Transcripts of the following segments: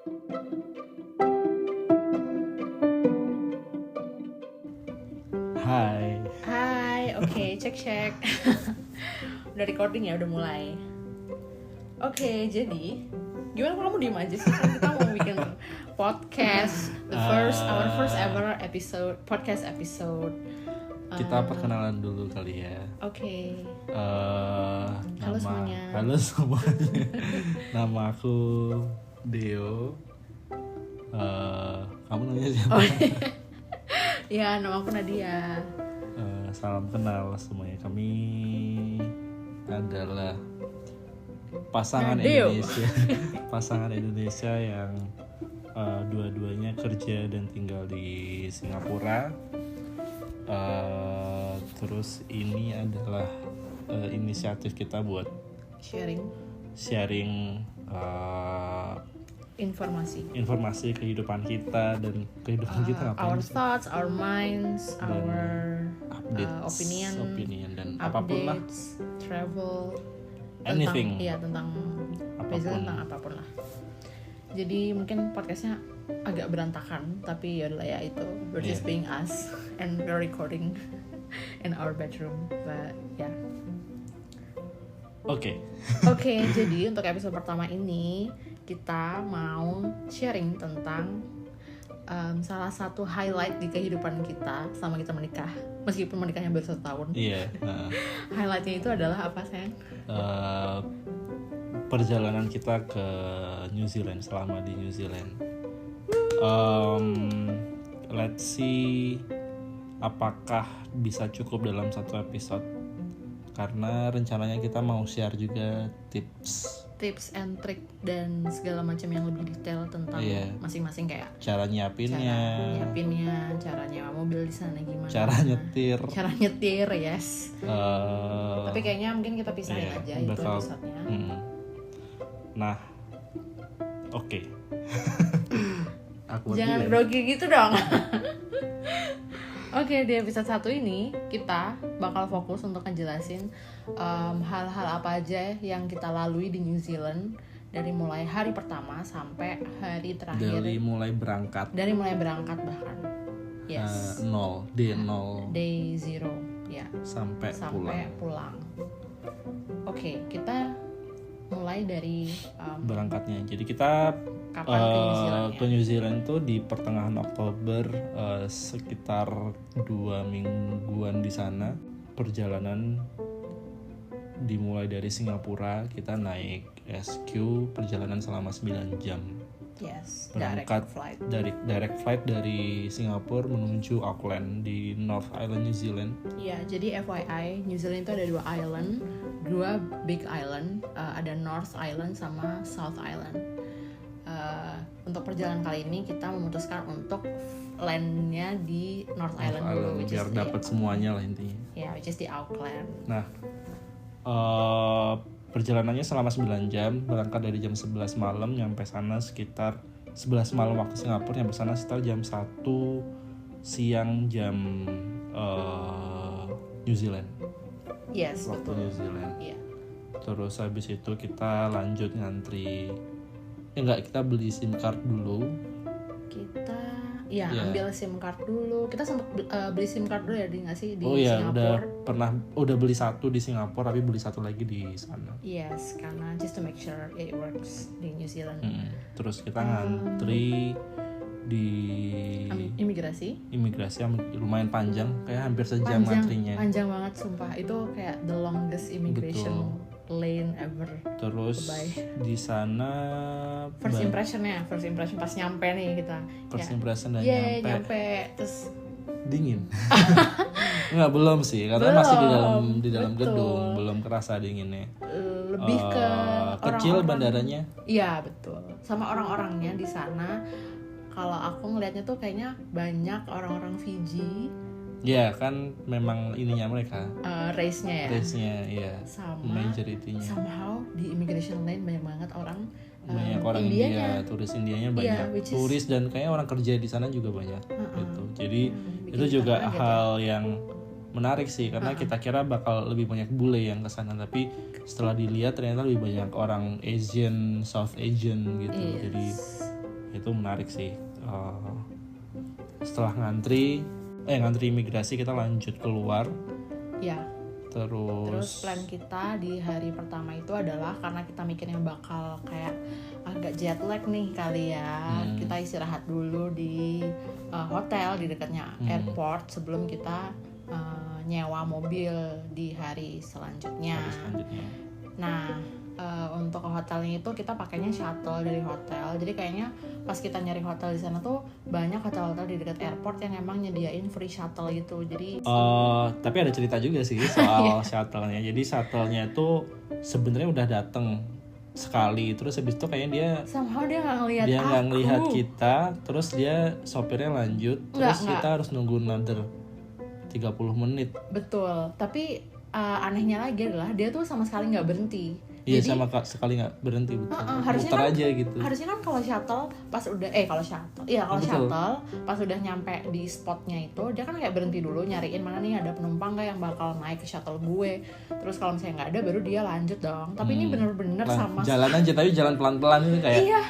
Hai, oke, cek. Udah recording ya, udah mulai. Oke, jadi gimana kalau kamu diem aja sih? Kan kita mau bikin podcast, our first ever podcast episode. Kita perkenalan dulu kali ya. Oke. Halo semuanya. Halo semuanya. Nama aku Deo. Kamu namanya siapa? Ya, nama aku Nadia. Salam kenal semuanya. Kami adalah pasangan Nadeo. Indonesia. Pasangan Indonesia yang dua-duanya kerja dan tinggal di Singapura. Terus ini adalah inisiatif kita buat sharing informasi kehidupan kita dan kehidupan kita our thoughts, our minds, dan our updates, opinion dan updates, apapun lah, travel, anything, tentang apapun. basically tentang apapun lah. Jadi mungkin podcastnya agak berantakan, tapi yaudahlah ya itu, we're just being us and we're recording in our bedroom, but yeah. Oke. Jadi untuk episode pertama ini kita mau sharing tentang salah satu highlight di kehidupan kita selama kita menikah, meskipun menikahnya baru 1 tahun. Iya. Highlightnya itu adalah apa, sayang? Perjalanan kita ke New Zealand, selama di New Zealand. Let's see apakah bisa cukup dalam satu episode, karena rencananya kita mau share juga tips and trick dan segala macam yang lebih detail tentang masing-masing, kayak cara nyiapinnya, cara nyewa mobil di sana gimana, cara nyetir, yes. Tapi kayaknya mungkin kita pisahin aja itu episode-nya. Nah, oke. Jangan grogi gitu dong. Oke, di episode 1 ini kita bakal fokus untuk ngejelasin hal-hal apa aja yang kita lalui di New Zealand, dari mulai hari pertama sampai hari terakhir. Dari mulai berangkat bahkan. Yes. Day 0, ya. Sampai pulang. Oke, kita mulai dari berangkatnya. Jadi kita kapan ke New Zealand tuh di pertengahan Oktober, sekitar 2 mingguan di sana. Perjalanan dimulai dari Singapura, kita naik SQ, perjalanan selama 9 jam. Yes, berangkat direct flight dari Singapura menuju Auckland di North Island, New Zealand. Iya, jadi FYI, New Zealand itu ada 2 big island, ada North Island sama South Island. Untuk perjalanan kali ini kita memutuskan untuk landnya di North Island dulu, biar dapat semuanya lah intinya. Ya, which is di Auckland. Nah, perjalanannya selama 9 jam, berangkat dari jam 11 malam, nyampe sana sekitar 11 malam waktu Singapura, nyampe sana sekitar jam 1 siang jam New Zealand. Yes, waktu betul. New Zealand. Iya. Terus habis itu kita lanjut ngantri. Kita beli SIM card dulu. Ambil SIM card dulu. Kita sempat beli SIM card dulu ya, nggak sih, di Singapura? Udah beli 1 di Singapura, tapi beli 1 lagi di sana. Yes, karena just to make sure it works di New Zealand. Terus kita ngantri di imigrasi yang lumayan panjang, kayak hampir sejam ngantrinya. Panjang banget, sumpah. Itu kayak the longest immigration lane ever. Terus di sana first impression pas nyampe nih kita. Nyampe terus dingin. Enggak, belum sih, karena masih di dalam gedung, belum kerasa dinginnya. Lebih ke kecil orang-orang. Bandaranya. Iya, betul. Sama orang-orangnya di sana. Kalau aku ngelihatnya tuh kayaknya banyak orang-orang Fiji. Ya kan, memang ininya mereka. Race-nya, ya. Sama majority-nya. Somehow di immigration lane banyak banget orang. Banyak orang India, turis Indianya banyak. Turis dan kayaknya orang kerja di sana juga banyak. Gitu. Jadi itu juga hal yang menarik sih, karena kita kira bakal lebih banyak bule yang kesana, tapi setelah dilihat ternyata lebih banyak orang Asian, South Asian gitu. Jadi itu menarik sih. Setelah ngantri imigrasi kita lanjut keluar. Ya. Terus plan kita di hari pertama itu adalah karena kita mikirnya bakal kayak agak jet lag nih kali ya. Kita istirahat dulu di hotel di dekatnya airport sebelum kita nyewa mobil di hari selanjutnya. Nah, untuk hotelnya itu kita pakainya shuttle dari hotel. Jadi kayaknya pas kita nyari hotel di sana tuh banyak hotel-hotel di dekat airport yang emang nyediain free shuttle gitu. Jadi tapi ada cerita juga sih soal shuttle-nya. Jadi shuttle-nya itu sebenarnya udah dateng sekali, terus habis itu kayaknya dia nggak ngelihat kita, terus dia sopirnya lanjut, terus kita harus nunggu another 30 menit. Betul, tapi anehnya lagi adalah dia tuh sama sekali nggak berhenti. Iya, sama sekali nggak berhenti, muter aja gitu. Harusnya kan kalau shuttle pas udah shuttle pas udah nyampe di spotnya itu dia kan kayak berhenti dulu nyariin mana nih ada penumpang nggak yang bakal naik ke shuttle gue. Terus kalau misalnya nggak ada baru dia lanjut dong. Tapi ini bener-bener sama jalan aja, tapi jalan pelan-pelan itu kayak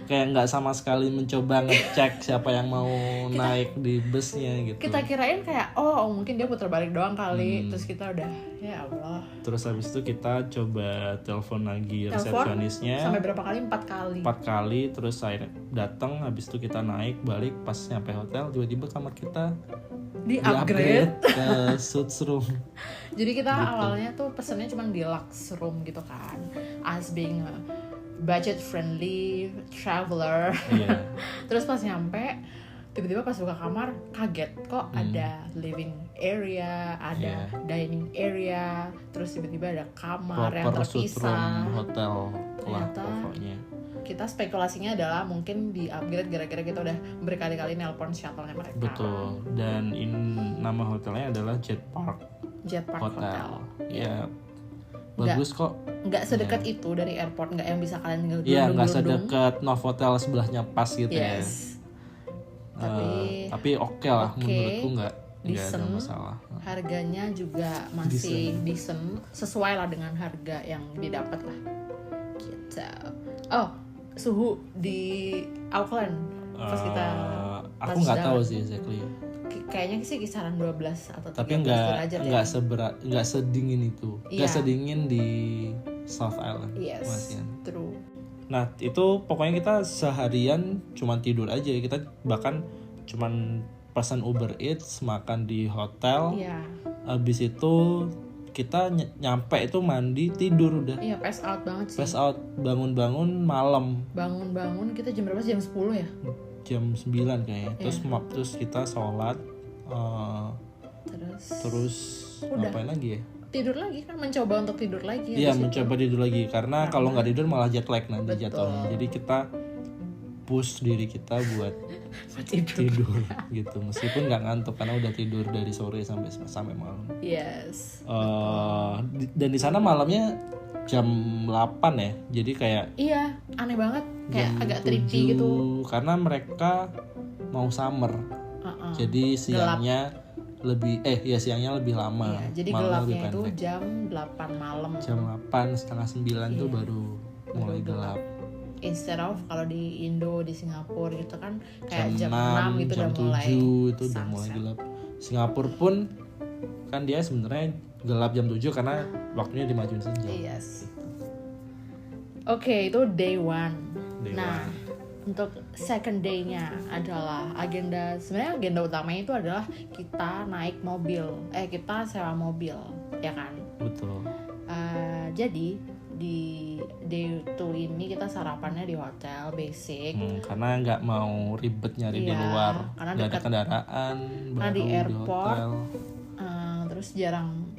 nggak sama sekali mencoba ngecek siapa yang mau naik di busnya gitu. Kita kirain kayak mungkin dia putar balik doang kali. Terus kita udah ya Allah. Terus habis itu kita coba telepon lagi resepsionisnya. Sampai berapa kali? 4 kali. 4 kali. Terus saya datang, habis itu kita naik balik, pas nyampe hotel tiba-tiba kamar kita di upgrade ke suite room. Jadi kita awalnya tuh pesennya cuma deluxe room gitu kan. As being a budget friendly traveler. Terus pas nyampe tiba-tiba pas buka kamar kaget kok ada living area, ada dining area, terus tiba-tiba ada kamar yang terpisah. Hotel lah pokoknya. Kita spekulasinya adalah mungkin di upgrade gara-gara kita udah berkali-kali nelpon shuttle-nya mereka. Betul. Dan nama hotelnya adalah Jet Park Hotel. Ya. Bagus kok. Nggak sedekat itu dari airport, nggak yang bisa kalian tinggal Iya, nggak sedekat Novotel sebelahnya pas gitu ya. Tapi oke lah, menurutku nggak ada masalah. Harganya juga masih decent, sesuai lah dengan harga yang didapat lah. Gitu. Suhu di Auckland pas kita aku nggak tahu sih exactly. Kayaknya sih kisaran 12 atau 13 tapi derajat ya. Nggak sedingin itu. Nggak sedingin di South Island. Yes, true. Nah itu pokoknya kita seharian cuma tidur aja. Kita bahkan cuman pesan Uber Eats, makan di hotel. Abis itu kita nyampe itu mandi, tidur udah. Iya, pass out banget sih. Pass out, bangun-bangun malam. Bangun-bangun kita jam berapa? Jam 10 ya? Jam 9 kayaknya. Terus kita sholat. Terus ngapain lagi ya? Tidur lagi kan, mencoba untuk tidur lagi. Iya, mencoba tidur lagi karena kalau nggak tidur malah jet lag nanti jatuhnya. Jadi kita push diri kita buat tidur gitu, meskipun nggak ngantuk karena udah tidur dari sore sampai malam. Yes. Dan di sana malamnya jam 8 ya, jadi kayak aneh banget, kayak agak trippy gitu. Karena mereka mau summer, jadi siangnya siangnya lebih lama. Jadi gelapnya itu jam 8 malam. Jam 8, setengah 9 tuh baru mulai gelap. Instead of kalau di Indo, di Singapura gitu kan kayak jam 6 gitu jam udah mulai 7 itu udah mulai gelap. Singapura pun kan dia sebenarnya gelap jam 7 karena waktunya dimajuin sejam. Yes. Oke, itu day 1. Nah, untuk second day-nya adalah sebenarnya agenda utamanya itu adalah kita naik mobil. Kita sewa mobil, ya kan? Betul. Jadi di day 2 ini kita sarapannya di hotel basic. Karena nggak mau ribet nyari di luar, nggak ada kendaraan baru di airport, di hotel. Terus jarang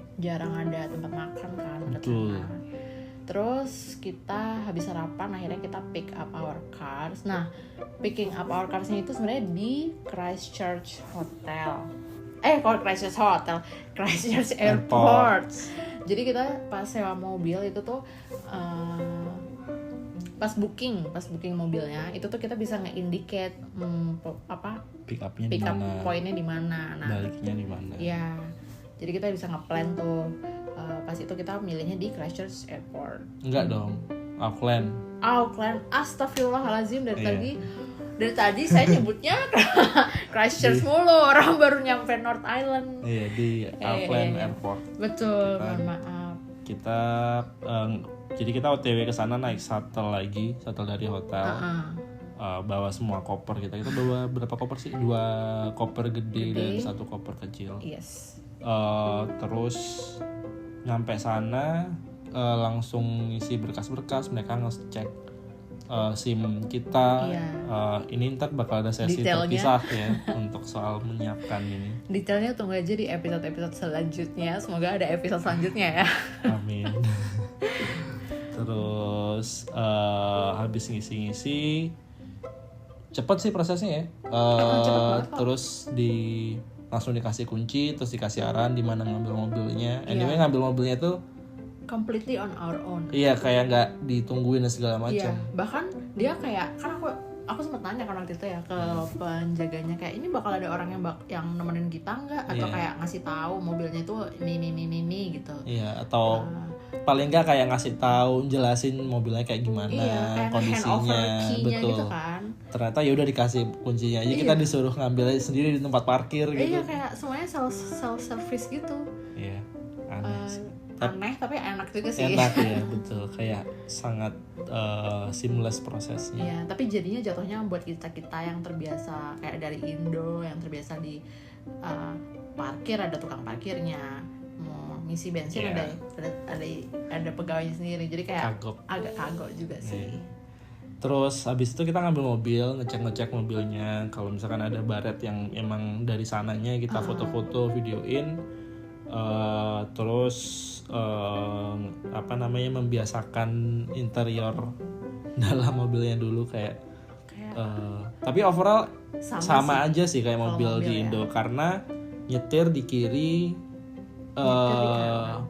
ada tempat makan kan. Betul. Terus kita habis sarapan akhirnya kita pick up our cars. Nah, picking up our cars-nya itu sebenarnya di Christchurch Hotel. Christchurch Airport. Jadi kita pas sewa mobil itu tuh pas booking mobilnya itu tuh kita bisa nge-indicate pick up pointnya di mana, baliknya di mana. Ya, jadi kita bisa nge-plan tuh. Pas itu kita milihnya di Christchurch Airport. Enggak dong, Auckland. Astagfirullahaladzim, dari tadi Dari tadi saya nyebutnya Christchurch mulu, orang baru nyampe North Island. Iya, di Auckland Iya. Airport. Betul, Kita- mohon maaf. Kita jadi kita OTW ke sana naik shuttle dari hotel. Bawa semua koper kita bawa berapa koper sih? 2 koper gede dan 1 koper kecil. Yes. Terus nyampe sana langsung ngisi berkas-berkas, mereka ngecek SIM kita. Iya. Ini ntar bakal ada sesi Detailnya. terpisah ya untuk soal menyiapkan ini. Detailnya tunggu aja di episode-episode selanjutnya. Semoga ada episode selanjutnya ya. Amin. Terus habis ngisi-ngisi cepet sih prosesnya ya. Cepet banget kok. Terus langsung dikasih kunci, terus dikasih arahan di mana ngambil mobilnya. Anyway ngambil mobilnya tuh Completely on our own. iya kayak nggak ditungguin dan segala Iya, macam. bahkan dia kayak kan aku sempat tanya kan waktu itu ya ke penjaganya kayak ini bakal ada orang yang nemenin kita nggak atau Iya. kayak ngasih tahu mobilnya tuh ini gitu. Iya, atau paling nggak kayak ngasih tahu jelasin mobilnya kayak gimana, Iya, kayak kondisinya, handover key-nya betul. gitu kan. Ternyata ya udah dikasih kuncinya aja, kita disuruh ngambil sendiri di tempat parkir gitu. Iya, kayak semuanya self service gitu. Iya, aneh sih. Aneh tapi enak juga sih. Enak ya, betul. Kayak sangat seamless prosesnya. Iya, tapi jadinya jatuhnya buat kita yang terbiasa kayak dari Indo yang terbiasa di parkir ada tukang parkirnya, mau ngisi bensin Iya. ada pegawainya sendiri, jadi kayak Kagok. agak kagok juga sih. Iya. Terus habis itu kita ngambil mobil, ngecek mobilnya. Kalau misalkan ada baret yang emang dari sananya kita foto-foto, videoin. Terus membiasakan interior dalam mobilnya dulu kayak tapi overall sama aja sih kayak Kalau mobil di mobil Indo karena nyetir di kiri,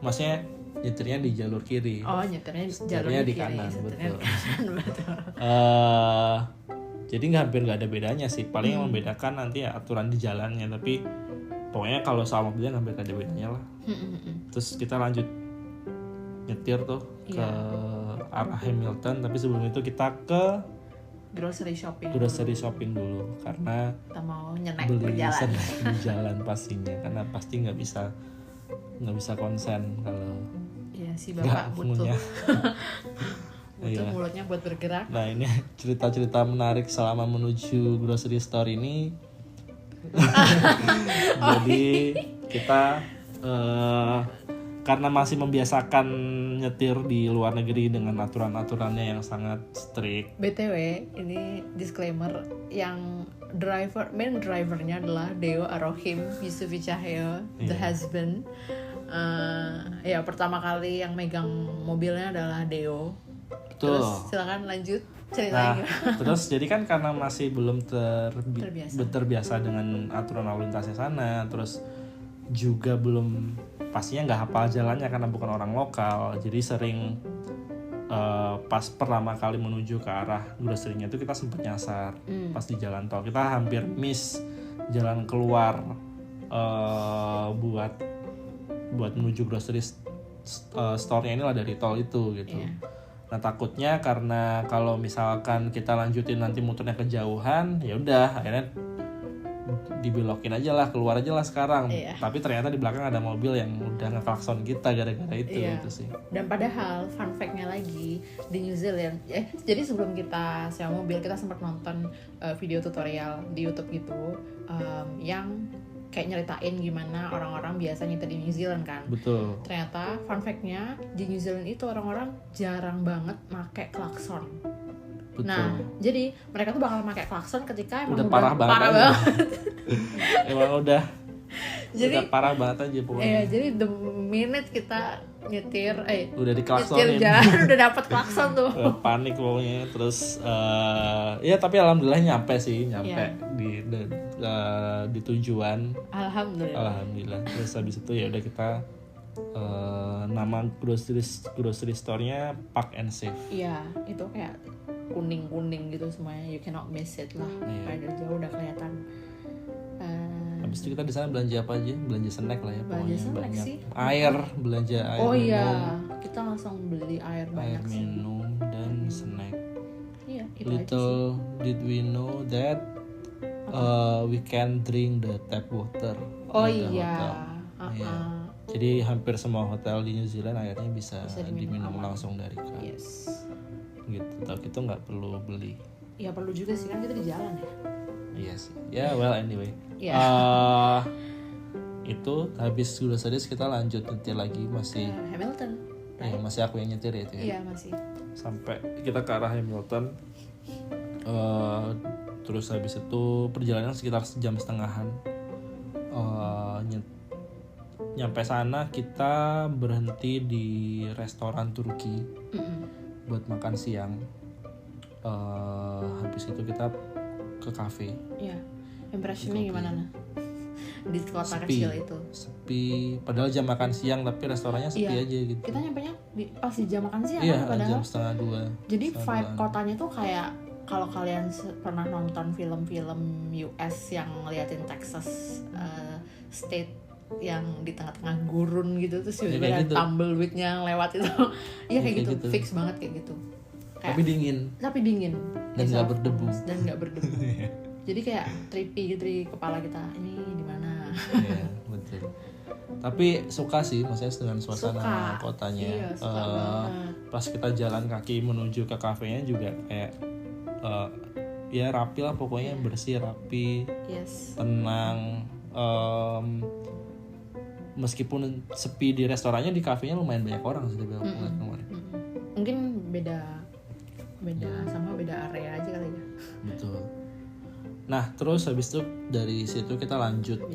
maksudnya nyetirnya di jalur kiri. Oh, nyetirnya Setirnya di kiri, kanan, setirnya betul. di kanan, betul. Jadi hampir nggak ada bedanya sih. Paling yang membedakan nanti ya aturan di jalannya. Tapi pokoknya kalau soal mobilnya hampir nggak ada bedanya lah. Terus kita lanjut nyetir tuh ke arah Hamilton. Tapi sebelum itu kita ke Grocery shopping. grocery shopping dulu karena Kita mau nyenek beli berjalan. snack di jalan pastinya. Karena pasti nggak bisa konsen kalau Iya, si nggak bapak butuh punya. Iya. mulutnya buat bergerak. Nah ini cerita-cerita menarik selama menuju grocery store ini. Jadi kita karena masih membiasakan nyetir di luar negeri dengan aturan-aturannya yang sangat strict. BTW, ini disclaimer yang main drivernya adalah Deo Arohim Yusufi Cahyo, the husband. Ya pertama kali yang megang mobilnya adalah Deo. Betul. Terus silakan lanjut Nah, ceritanya. terus jadi kan karena masih belum Terbiasa. terbiasa dengan aturan lalu lintasnya sana, terus juga belum pastinya nggak hafal jalannya karena bukan orang lokal, jadi sering pas pertama kali menuju ke arah grocery-nya itu kita sempat nyasar pas di jalan tol, kita hampir miss jalan keluar buat menuju grocery store-nya inilah dari tol itu gitu. Nah takutnya karena kalau misalkan kita lanjutin nanti muternya kejauhan, ya udah akhirnya dibelokin aja lah, keluar aja lah sekarang. Tapi ternyata di belakang ada mobil yang udah ngeklakson kita gara-gara itu sih. Dan padahal fun fact-nya lagi di New Zealand, jadi sebelum kita sewa mobil kita sempat nonton video tutorial di YouTube gitu, yang kayak nyeritain gimana orang-orang biasa nyetir di New Zealand kan. Betul. Ternyata fun fact-nya di New Zealand itu orang-orang jarang banget make klakson. Betul. Nah, jadi mereka tuh bakal pakai klakson ketika emang Udah parah banget aja. banget. Emang udah Jadi parah banget aja pokoknya. jadi the minute kita nyetir Udah nyetir diklaksonin. jalan udah dapat klakson tuh. Panik pokoknya. Terus ya tapi alhamdulillah nyampe di tujuan. Alhamdulillah. Terus habis itu ya udah kita nama grocery store-nya Park and Save. Iya, itu kayak kuning-kuning gitu semuanya, you cannot miss it lah. Kayak dari jauh udah kelihatan. Habis itu kita di sana belanja apa aja? Belanja snack lah ya, Belanja pokoknya snack banyak. sih. Belanja air Oh minum. iya, kita langsung beli air banyak Air sih. minum dan snack. Iya, Itu aja sih. Little did we know that we can drink the tap water Oh in the iya. hotel. Iya. Jadi hampir semua hotel di New Zealand akhirnya bisa diminum langsung dari cup. Yes. Gitu. Tapi itu nggak perlu beli. Ya perlu juga sih, kan kita di jalan ya. Iya sih. Ya well anyway. Iya. Itu habis sudah sadis kita lanjut nyetir lagi masih. Hamilton. Ya, masih aku yang nyetir ya itu ya. Iya masih. Sampai kita ke arah Hamilton. Terus habis itu perjalanan sekitar sejam setengahan. Nyampe sana kita berhenti di restoran Turki buat makan siang. Habis itu kita ke kafe. Iya. Impressionnya gimana nah? Di kota Sepi. kecil itu. Sepi. Padahal jam makan siang tapi restorannya sepi aja gitu. Kita nyampenya pas di jam makan siang Iya, kan, padahal. jam 1:30. Jadi vibe kotanya tuh kayak kalau kalian pernah nonton film-film US yang ngeliatin Texas state yang di tengah-tengah gurun gitu terus tiba-tiba ada gitu. tumbleweed-nya lewat itu. Iya kayak gitu. gitu. Fix banget kayak gitu. Kayak, Tapi dingin dan nggak berdebu. Jadi kayak trippy gitu di kepala kita. Ini di mana? Iya, betul. Tapi suka sih, maksudnya dengan suasana kotanya. Iya, suka banget. Pas kita jalan kaki menuju ke kafenya juga kayak ya rapi lah pokoknya, bersih, rapi, Yes. tenang. Meskipun sepi di restorannya, di kafenya lumayan banyak orang sih tapi aku lihat kemarin. Mungkin beda sama beda area aja kali ya. Betul. Nah terus habis itu dari situ kita lanjut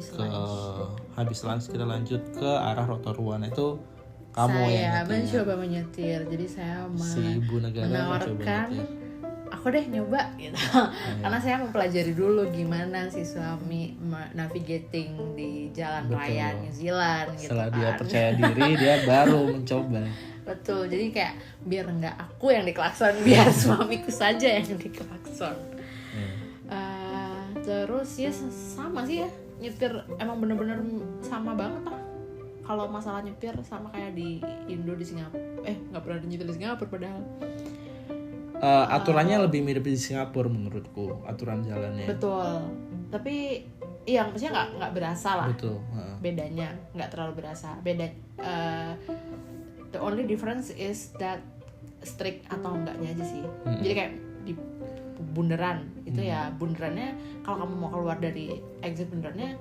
habis lunch kita lanjut ke arah Rotorua. Nah itu kamu saya yang mencoba menyetir, jadi saya si ibu negara mencoba menawarkan nyetir. aku deh nyoba gitu. Karena saya mempelajari dulu gimana si suami navigating di jalan raya New Zealand gitu. Setelah kan. dia percaya diri dia baru mencoba. Betul, jadi kayak biar nggak aku yang diklakson, biar suamiku saja yang diklakson. Terus ya sama sih ya, nyetir emang bener-bener sama banget lah. Kalau masalah nyetir sama kayak di Indo, di Singapura. Nggak pernah nyetir di Singapura padahal. Aturannya lebih mirip di Singapura menurutku, aturan jalannya. Betul, tapi iya maksudnya nggak berasa lah. Betul. Bedanya nggak terlalu berasa. The only difference is that strict atau enggaknya aja sih. Jadi kayak di bundaran itu ya bundarannya kalau kamu mau keluar dari exit bundarannya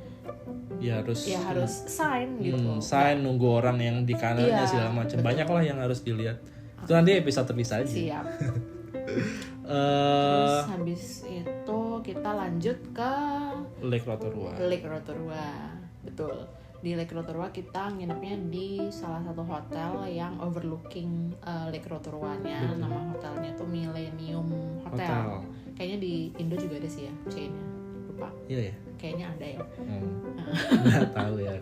ya harus sign gitu. Sign, nunggu orang yang di kanannya segala macam. Banyak lah yang harus dilihat. Itu nanti episode terpisah aja. Siap. Terus habis itu kita lanjut ke Lake Rotorua. Betul. Di Lake Rotorua kita nginepnya di salah satu hotel yang overlooking Lake Rotorua-nya. Nama hotelnya tuh Millennium Hotel. Kayaknya di Indo juga ada sih ya chain-nya. Lupa. Iya ya. Kayaknya ada ya. Nggak tahu ya.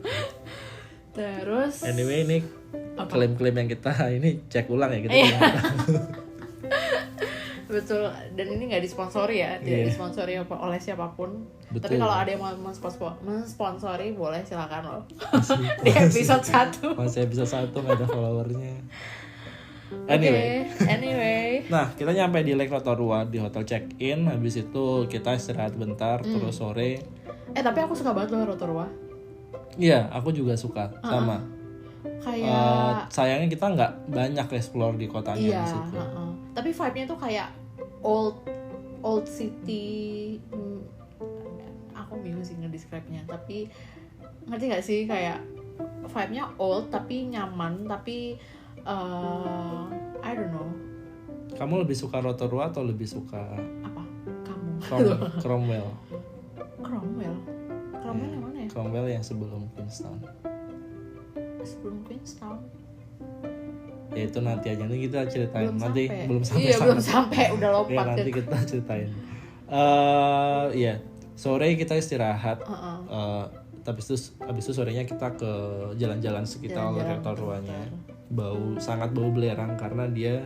Terus Anyway ini klaim-klaim yang kita ini cek ulang ya kita. Betul, dan ini nggak disponsori ya, tidak disponsori oleh siapapun. Betul. Tapi kalau ada yang mau mensponsori boleh silakan loh. Di episode 1. Masih episode 1 nggak ada followernya. Anyway. Nah kita nyampe di Lake Rotorua di hotel check-in. Habis itu kita istirahat bentar. Terus sore. Tapi aku suka banget loh Rotorua. Iya, aku juga suka. Sama. Kayak sayangnya kita nggak banyak explore di kotanya di situ. Tapi vibe-nya tuh kayak old city. Aku bingung sih nge-describe-nya, tapi ngerti nggak sih kayak vibe-nya old tapi nyaman, tapi I don't know. Kamu lebih suka Rotorua atau lebih suka Apa? Kamu? Cromwell yang mana ya? Cromwell yang sebelum Queenstown. Sebelum Queenstown. Ya itu nanti aja, nanti kita ceritain. Belum sampai udah lompat. Ya nanti kita ceritain. Ya sore kita istirahat. Habis itu sorenya kita ke jalan-jalan sekitar Rotorua-nya. Sangat bau belerang karena dia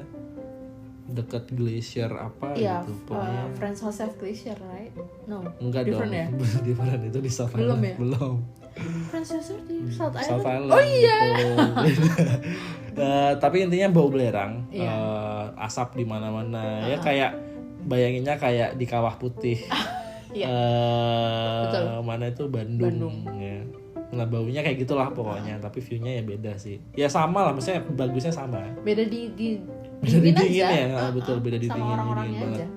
dekat glacier gitu pokoknya. Franz Josef Glacier, right? No. Enggak dong. Ya? Different itu di South Belum Island. ya? Belum. Franz Josef di South Island. South Island. Oh iya. Tapi intinya bau belerang, asap di mana-mana. Ya kayak bayanginnya kayak di Kawah Putih. Iya. Betul. Mana itu Bandung. Ya. Nah baunya kayak gitulah pokoknya, tapi view-nya ya beda sih. Ya sama lah, maksudnya bagusnya sama. Beda di Beda di dingin aja. ya, betul beda di sama dingin orang-orangnya banget. aja.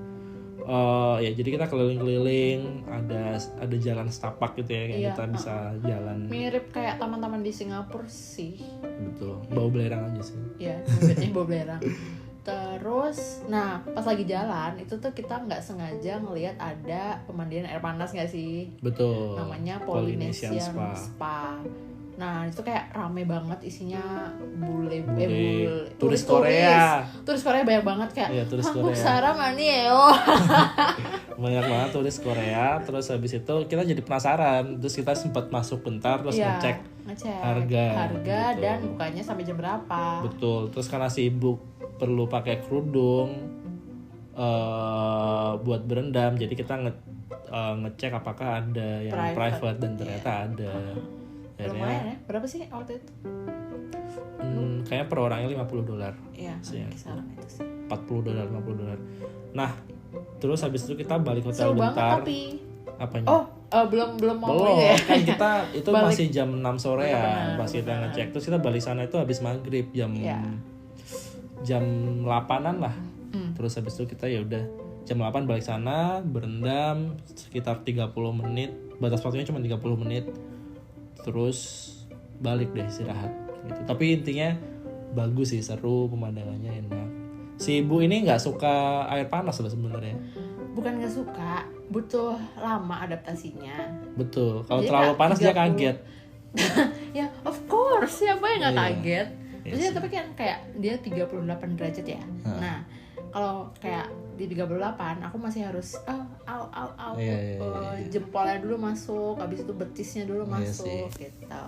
Ya jadi kita keliling-keliling, ada jalan setapak gitu ya, kayak Iya, kita bisa jalan. Mirip kayak taman-taman di Singapura sih. Betul, bau belerang aja sih. Ya, mobilnya bau belerang. Terus, nah pas lagi jalan itu tuh kita nggak sengaja ngelihat ada pemandian air panas nggak sih? Betul. Namanya Polynesian Spa. Nah itu kayak rame banget isinya bule. Turis Korea. Turis Korea banyak banget kayak. Iya, turis Aku Korea. Sarah mani ya. Banyak banget turis Korea. Terus habis itu kita jadi penasaran. Terus kita sempat masuk bentar terus ngecek harga gitu. Dan bukanya sampai jam berapa. Betul. Terus karena si ibu perlu pakai kerudung buat berendam, jadi kita ngecek apakah ada yang private dan ternyata ada. Lumayan ya, berapa sih waktu itu? Kayaknya per orangnya $50. Iya, kisaran itu sih. $40, $50. Nah, terus habis itu kita balik hotel seru bentar. Banget, tapi apanya? belum mau ya. Kan kita itu balik. Masih jam 6 sore ya pas kita Benar. ngecek. Terus kita balik sana itu habis maghrib jam 8-an lah. Terus habis itu kita ya udah jam 8 balik sana, berendam sekitar 30 menit. Batas waktunya cuma 30 menit. Terus balik deh istirahat gitu. Tapi intinya bagus sih, seru, pemandangannya enak. Si ibu ini nggak suka air panas loh sebenarnya. Bukan nggak suka, butuh lama adaptasinya. Betul. Kalau Jadi terlalu panas dia 30. kaget. Ya, of course, siapa yang nggak Iya. kaget? Iya Maksudnya sih. tapi kan kayak dia 38 derajat ya. Nah, kalau kayak di 38 aku masih harus Iya. jempolnya dulu masuk, habis itu betisnya dulu Iya masuk gitu.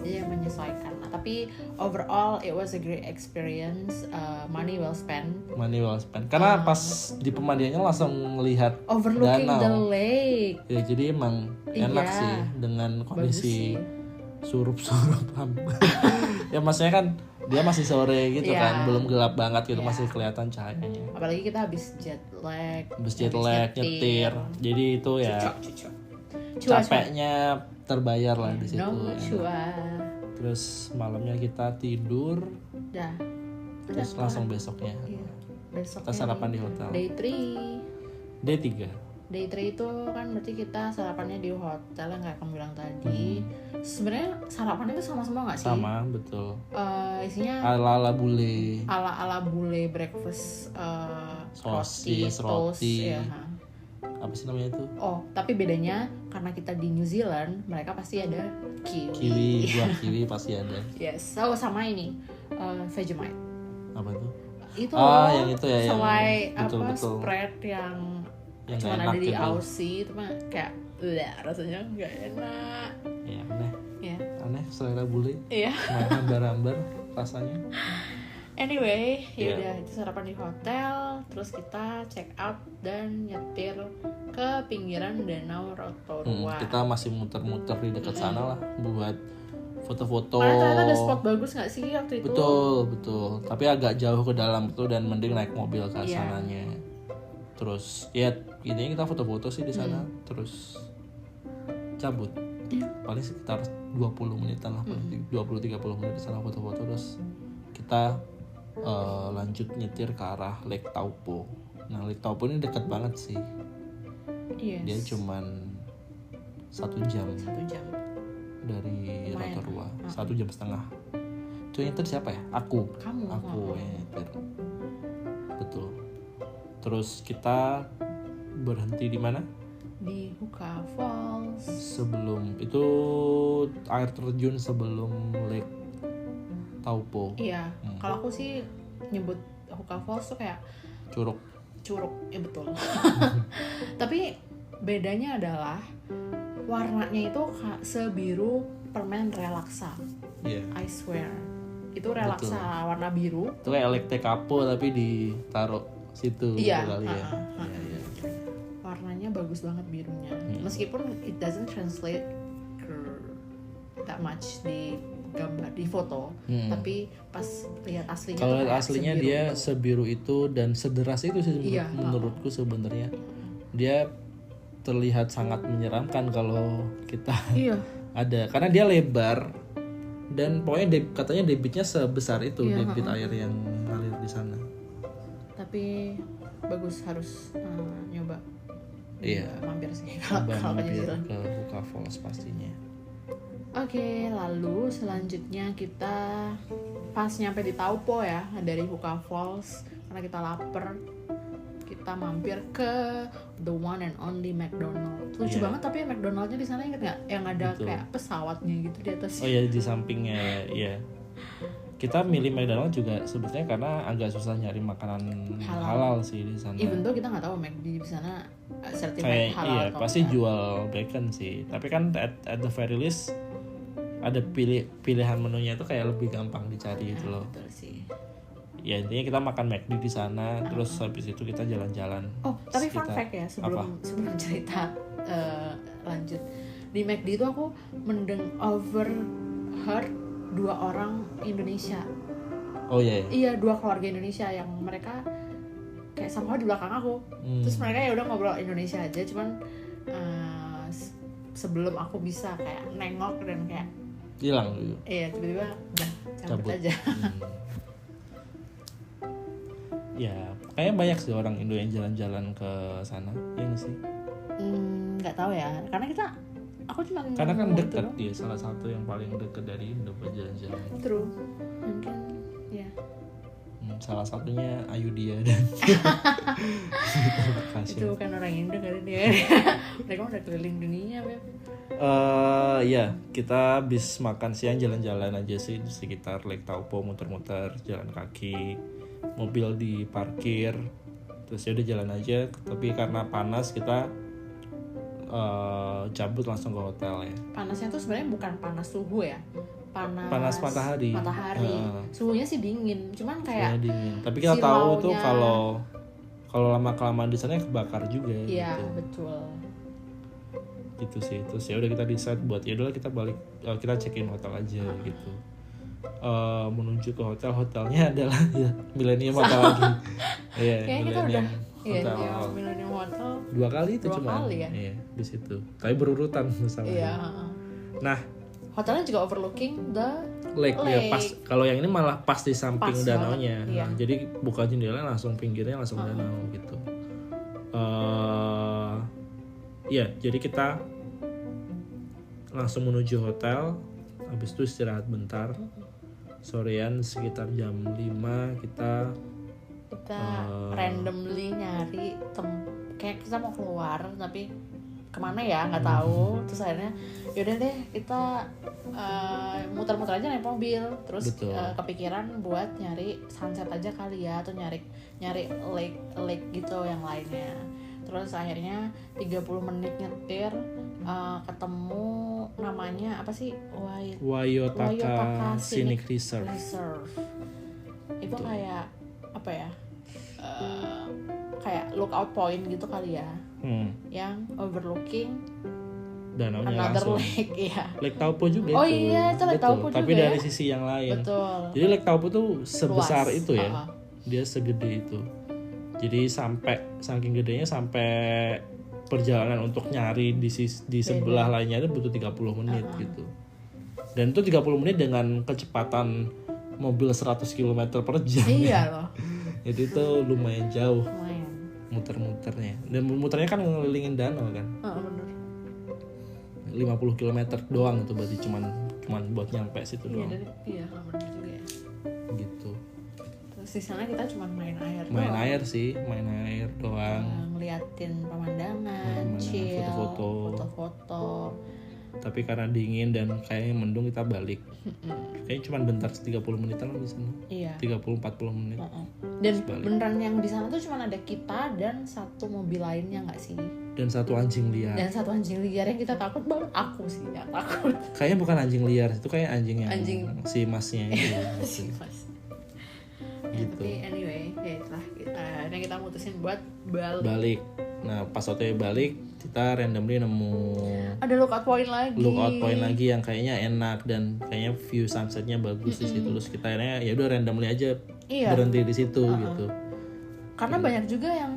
Jadi menyesuaikan. Nah, tapi overall it was a great experience, money well spent. Money well spent. Karena pas di pemandiannya langsung melihat Overlooking danau. the lake. Ya jadi emang enak Iya. sih dengan Bagus kondisi sih. surup-surup. Ya maksudnya kan dia masih sore gitu Iya. kan, belum gelap banget gitu, Iya. masih kelihatan cahayanya. Apalagi kita habis jet lag. Habis jet lag, nyetir. Jadi itu ya Cuaca. capeknya terbayar lah di situ. No enak. cuaca. Terus malamnya kita tidur, Dah. terus langsung besoknya Iya. Besok kita sarapan di hotel. Day 3. Day 3. Day 3 itu kan berarti kita sarapannya di hotel yang kayak kamu bilang tadi. Sebenarnya sarapannya itu sama semua nggak sih? Sama, betul. Isinya Ala-ala bule. ala bule breakfast, Sosis, toast, roti. ya. Apa sih namanya itu? Oh, tapi bedanya karena kita di New Zealand, mereka pasti ada kiwi. Buah kiwi pasti ada. Yes, sama ini Vegemite. Apa itu? Itu Yang itu ya, yang selai betul. spread yang Yang cuma nggak ada enak di gitu. Aussie, itu mah kayak rasanya nggak enak. Ya aneh. Ya. Aneh selera bule. Iya. Cuma hambar-hambar rasanya. Anyway, Iya. yaudah itu sarapan di hotel, terus kita check out dan nyetir ke pinggiran Danau Rotorua. Kita masih muter-muter di dekat sana lah buat foto-foto. Karena ternyata ada spot bagus nggak sih waktu itu? Betul. Tapi agak jauh ke dalam tuh dan mending naik mobil ke Iya. sananya. Terus ya ini kita foto-foto sih di sana, terus cabut. Paling sekitar 20 menitan lah, 20-30 menit di sana foto-foto, terus kita lanjut nyetir ke arah Lake Taupo. Nah Lake Taupo ini dekat banget sih. Yes. Dia cuman 1 jam 1 jam. dari Lumayan. Rotorua, 1,5 jam. Itu yang nyetir siapa ya? Aku Kamu. yang nyetir. Betul. Terus kita berhenti di mana? Di Huka Falls. Sebelum itu air terjun sebelum Lake Taupo. Iya. Kalau aku sih nyebut Huka Falls tuh kayak Curug. ya betul. Tapi bedanya adalah warnanya itu sebiru permen relaksa. Iya. I swear. Itu relaksa warna biru. Itu kayak Lake Tekapo tapi ditaruh situ Iya. kali ya. Iya. Warnanya bagus banget birunya. Meskipun it doesn't translate that much di gambar di foto, tapi pas lihat aslinya Kalau tuh kayak aslinya sebiru dia itu. sebiru itu dan sederas itu sih Iya, menurutku sebenarnya. Dia terlihat sangat menyeramkan kalau kita Iya. ada, karena dia lebar dan pokoknya katanya debitnya sebesar itu, Iya, debit air yang ngalir di sana. Tapi bagus, harus nyoba. Iya. Mampir sih Coba kalau ke New mampir Zealand. ke Buka Falls pastinya. Oke, lalu selanjutnya kita pas nyampe di Taupo ya, dari Huka Falls, karena kita lapar, kita mampir ke the one and only McDonald's. Lucu Iya. banget tapi McDonald's-nya di sana, inget nggak? Yang ada Betul. kayak pesawatnya gitu di atas. Oh ya, di sampingnya ya. Kita milih McDonald's juga sebetulnya karena agak susah nyari makanan halal sih di sana. Even though kita nggak tahu McD di sana certified Kayak halal iya atau pasti enggak. jual bacon sih. Tapi kan at the very least ada pilihan menunya itu kayak lebih gampang dicari gitu loh. Betul sih. Ya intinya kita makan McD di sana, terus habis itu kita jalan-jalan. Oh, tapi fun sekitar- fact ya, sebelum cerita lanjut. Di McD itu aku overheard 2 orang Indonesia. Oh iya. Iya, 2 keluarga Indonesia yang mereka kayak somehow di belakang aku. Terus mereka ya udah ngobrol Indonesia aja, cuman sebelum aku bisa kayak nengok dan kayak Hilang dulu. iya tiba-tiba udah cabut aja. Ya, kayaknya banyak sih orang Indo yang jalan-jalan ke sana, ya nggak sih? Nggak tahu ya, karena aku cuma Karena kan ngomong dekat, itu. dia salah satu yang paling dekat dari Indo buat jalan-jalan. True, mungkin ya. Salah satunya Ayudhya dan Itu bukan orang Indo kali dia. Mereka udah keliling dunia, Beb. Ya, kita habis makan siang jalan-jalan aja sih di sekitar Lake Taupo, muter-muter, jalan kaki, mobil diparkir, terus ya udah jalan aja. Tapi karena panas kita cabut langsung ke hotel ya. Panasnya tuh sebenarnya bukan panas suhu ya, Panas matahari. Suhunya sih dingin, cuman kayak Dingin. Tapi kita tahu tuh silaunya- kalau lama-kelamaan di sana kebakar juga. iya gitu. betul. Gitu sih. Terus ya udah kita decide buat ya udah kita balik, kita check in hotel aja gitu. Menuju ke hotelnya adalah ya, Millennium Hotel lagi. Iya, Kayaknya kita Millennium Iya, Hotel. Millennium Hotel. 2 kali itu 2 cuma. kali ya? Iya, di situ. Tapi berurutan bersama. Iya. Nah, Hotelnya juga overlooking the lake ya lake. pas. Kalau yang ini malah pas di samping Pas danaunya. banget, iya. Nah, jadi buka jendela langsung pinggirnya langsung danau gitu. Ya, jadi kita langsung menuju hotel. Habis itu istirahat bentar. Sorean sekitar jam 5 kita randomly nyari kayak kita mau keluar tapi kemana ya nggak tahu. Terus akhirnya yaudah deh kita muter-muter aja naik mobil. Terus Betul. kepikiran buat nyari sunset aja kali ya, atau nyari lake gitu yang lainnya. Terus akhirnya 30 menit nyetir ketemu namanya apa sih, Waiotaka Scenic Reserve. Itu kayak apa ya, kayak lookout point gitu kali ya, yang overlooking Danaunya another langsung. lake. Iya, Lake Taupo juga Oh itu. iya, itu Lake Betul. Taupo Tapi juga dari ya. sisi yang lain. betul. Jadi Lake Taupo tuh sebesar Luas. itu ya. Uh-uh. Dia segede itu. Jadi saking gedenya sampai perjalanan untuk nyari di sebelah lainnya itu butuh 30 menit gitu. Dan itu 30 menit dengan kecepatan mobil 100 km per jam. Iya loh, Jadi itu lumayan jauh lumayan. muter-muternya. Dan muternya kan ngelilingin danau kan. Bener. 50 km doang itu berarti cuman buat nyampe situ Iya, doang. bener juga ya. Gitu. Terus di sana kita cuma main air Main doang. air doang. Ngeliatin pemandangan, Pemandangan, chill, foto-foto. foto. Tapi karena dingin dan kayaknya mendung kita balik. Kayaknya cuma bentar 30 menitan lah di sana. Iya. 30-40 menit. Dan Balik. beneran yang di sana tuh cuma ada kita dan 1 mobil lainnya nggak sih? Dan 1 anjing liar. Dan 1 anjing liar yang kita takut banget. Aku sih ya takut. Kayaknya bukan anjing liar, itu kayak anjing yang Anjing. si masnya itu. Sih mas. Ya, Gitu. tapi anyway, ya itulah. Akhirnya kita mutusin buat balik. Balik. Nah pas OTW balik kita randomly nemu Ada lookout point lagi yang kayaknya enak dan kayaknya view sunsetnya bagus di situ. Terus kita akhirnya ya udah randomly aja berhenti di situ gitu. Karena banyak juga yang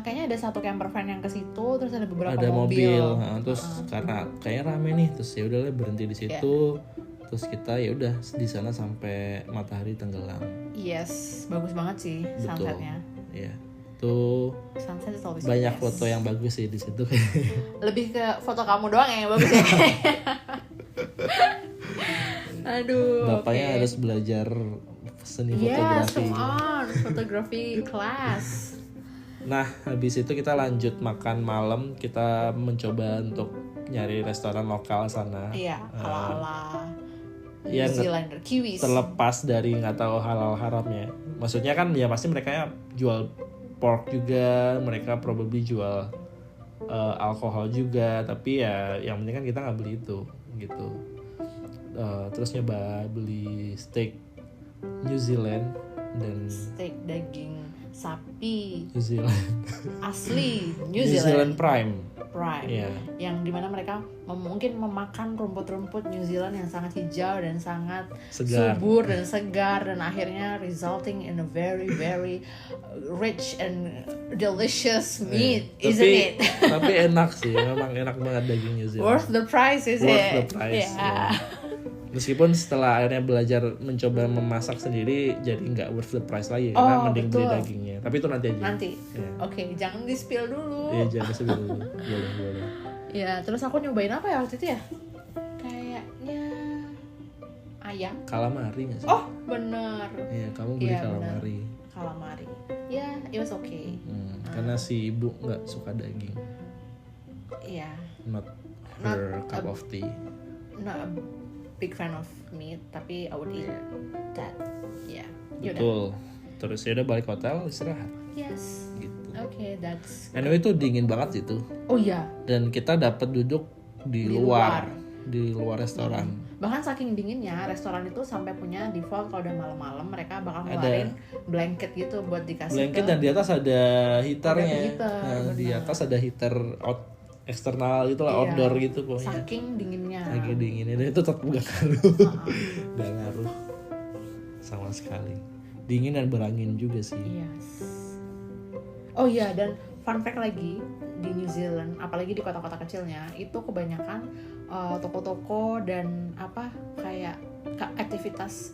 kayaknya ada satu camper van yang ke situ, terus ada beberapa mobil. Terus karena kayaknya rame nih, terus ya udah berhenti di situ. Terus kita ya udah di sana sampai matahari tenggelam. Yes, bagus banget sih sunsetnya. Iya. Tuh sunset is always banyak foto yang bagus sih di situ. Lebih ke foto kamu doang yang bagus ya. Aduh. Bapaknya harus belajar seni fotografi. Yes, come on, fotografi class. Nah, habis itu kita lanjut makan malam. Kita mencoba untuk nyari restoran lokal sana. Iya, ala-ala New Zealander, Kiwis. Terlepas dari nggak tahu halal haramnya. Maksudnya kan ya pasti mereka jual pork juga, mereka probably jual alkohol juga. Tapi ya yang penting kan kita nggak beli itu gitu. Terus nyoba beli steak New Zealand dan steak daging sapi New Zealand asli New Zealand Prime. Yeah. Yang dimana mereka mungkin memakan rumput-rumput New Zealand yang sangat hijau dan sangat subur dan segar, dan akhirnya resulting in a very very rich and delicious meat, isn't it? Tapi enak sih, memang enak banget daging New Zealand. Worth the price, is Worth it? the price. Yeah. Meskipun setelah akhirnya belajar mencoba memasak sendiri jadi nggak worth the price lagi, karena mending beli dagingnya. Tapi itu nanti aja. Nanti. Yeah. Oke, jangan di spill dulu. Iya, jangan di spill dulu. Boleh. Ya, terus aku nyobain apa ya waktu itu ya? Kayaknya ayam. Calamari nggak sih? Oh, bener. Iya, kamu beli calamari. Calamari. Ya, it was okay. Karena si ibu nggak suka daging. Iya. Not her cup of tea. Not a big fan of meat, tapi I would eat that. Ya. Yeah. Betul. Terus ya udah balik hotel istirahat. Yes. Gitu. Okay, that's. Anyway itu dingin banget itu. Oh iya. Dan kita dapat duduk di luar restoran. Bahkan saking dinginnya, restoran itu sampai punya default kalau udah malam-malam mereka bakal ngeluarin blanket gitu buat dikasih. Blanket dan di atas ada heaternya. Nah, di atas ada heater eksternal gitu lah, outdoor gitu pokoknya. Saking dinginnya. Saking dinginnya, dan itu tetap gak ngaruh sama sekali. Dingin dan berangin juga sih. Yes. Oh iya, dan fun fact lagi di New Zealand, apalagi di kota-kota kecilnya, itu kebanyakan toko-toko dan kayak aktivitas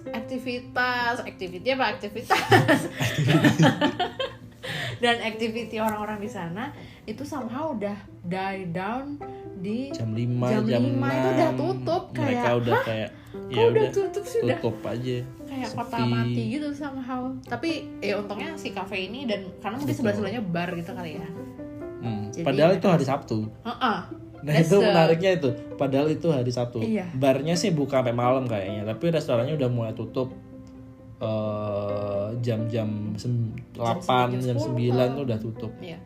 dan activity orang-orang di sana itu somehow udah die down di jam 5 jam 5 itu udah tutup. Kayak mereka udah kayak ya udah tutup sih, tutup aja kayak sepi. kota mati gitu somehow. Tapi ya untungnya si cafe ini, dan karena mungkin sebelah-sebelahnya bar gitu kali ya. Jadi, padahal itu hari Sabtu. Nah itu menariknya itu, padahal itu hari Sabtu. Iya. Barnya sih buka sampai malam kayaknya, tapi restorannya udah mulai tutup jam-jam 8, jam 9 tuh udah tutup. Iya.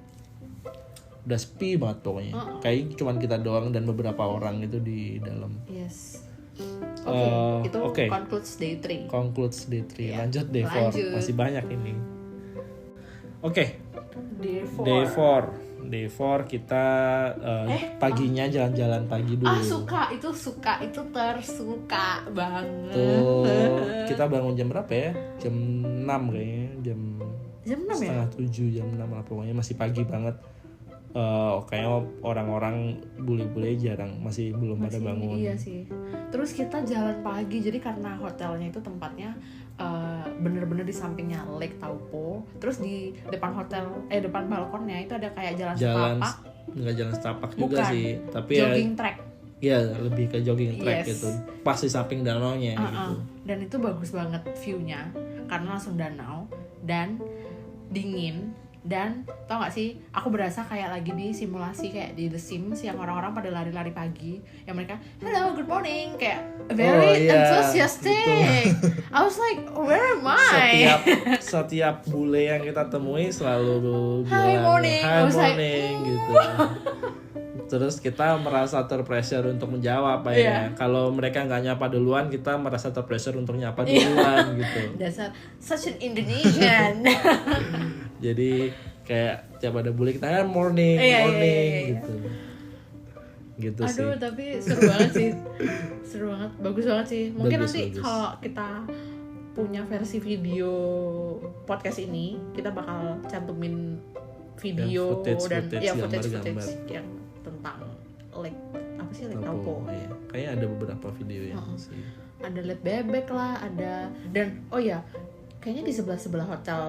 Udah sepi banget pokoknya. Kayaknya cuma kita doang dan beberapa orang itu di dalam. Yes. Itu concludes day 3. Concludes day 3. Yeah. Lanjut day 4. Masih banyak ini. Day 4. Day 4 kita paginya jalan-jalan pagi dulu. Suka itu tersuka banget. Tuh, kita bangun jam berapa ya? Jam 6 kayaknya, jam 6 setengah 7, jam 6 lah pokoknya, masih pagi banget. Kayaknya orang-orang bule-bule masih belum pada bangun. Iya sih. Terus kita jalan pagi, jadi karena hotelnya itu tempatnya bener-bener di sampingnya Lake Taupo. Terus di depan depan balkonnya itu ada kayak jalan setapak. Nggak jalan setapak juga sih, tapi jogging track. Iya, lebih ke jogging track gitu. Pas di samping danaunya gitu. Dan itu bagus banget view-nya karena langsung danau dan dingin. Dan tau gak sih, aku berasa kayak lagi di simulasi kayak di The Sims yang orang-orang pada lari-lari pagi, yang mereka hello good morning, kayak very enthusiastic. I was like, where am I? Setiap bule yang kita temui selalu hi morning gitu. Terus kita merasa terpressure untuk menjawab ya. Kalau mereka nggak nyapa duluan, kita merasa terpressure untuk nyapa duluan gitu. Dasar such an Indonesian. Jadi kayak tiap ada bule kita morning Iya. gitu Aduh, sih. tapi seru banget sih. Seru banget, bagus banget sih. Mungkin Bagus. nanti kalau kita punya versi video podcast ini, kita bakal cantumin video dan gambar-gambar yang tentang Lake apa sih, Lake Taupo. Iya. Kayaknya ada beberapa video ya sih. Ada lihat bebek lah, ada, dan oh ya, kayaknya di sebelah hotel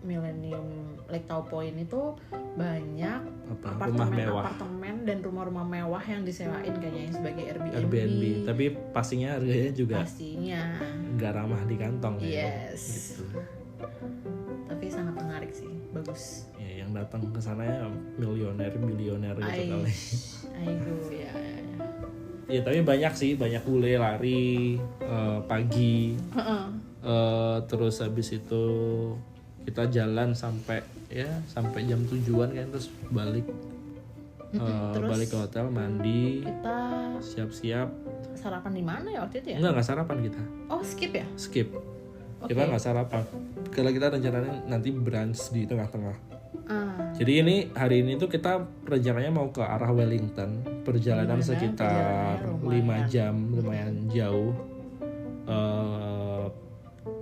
Millennium Lake Taupo ini tuh banyak rumah mewah, apartemen dan rumah-rumah mewah yang disewain kayaknya yang sebagai Airbnb. Tapi pastinya harganya juga nggak ramah di kantong ya. Yes. Gitu. Tapi sangat menarik sih, bagus. Ya, yang datang ke sana ya milioner gitu kali. Aigo ya. Ya tapi banyak bule lari pagi. Terus habis itu kita jalan sampai jam 7-an kan, terus balik balik ke hotel, mandi, kita siap-siap. Sarapan di mana ya waktu itu ya? Nggak sarapan kita. Oh, skip ya? Skip. Kita nggak sarapan. Kalau kita rencananya nanti brunch di tengah-tengah. Jadi hari ini tuh kita rencananya mau ke arah Wellington, perjalanan sekitar 5 jam, lumayan jauh.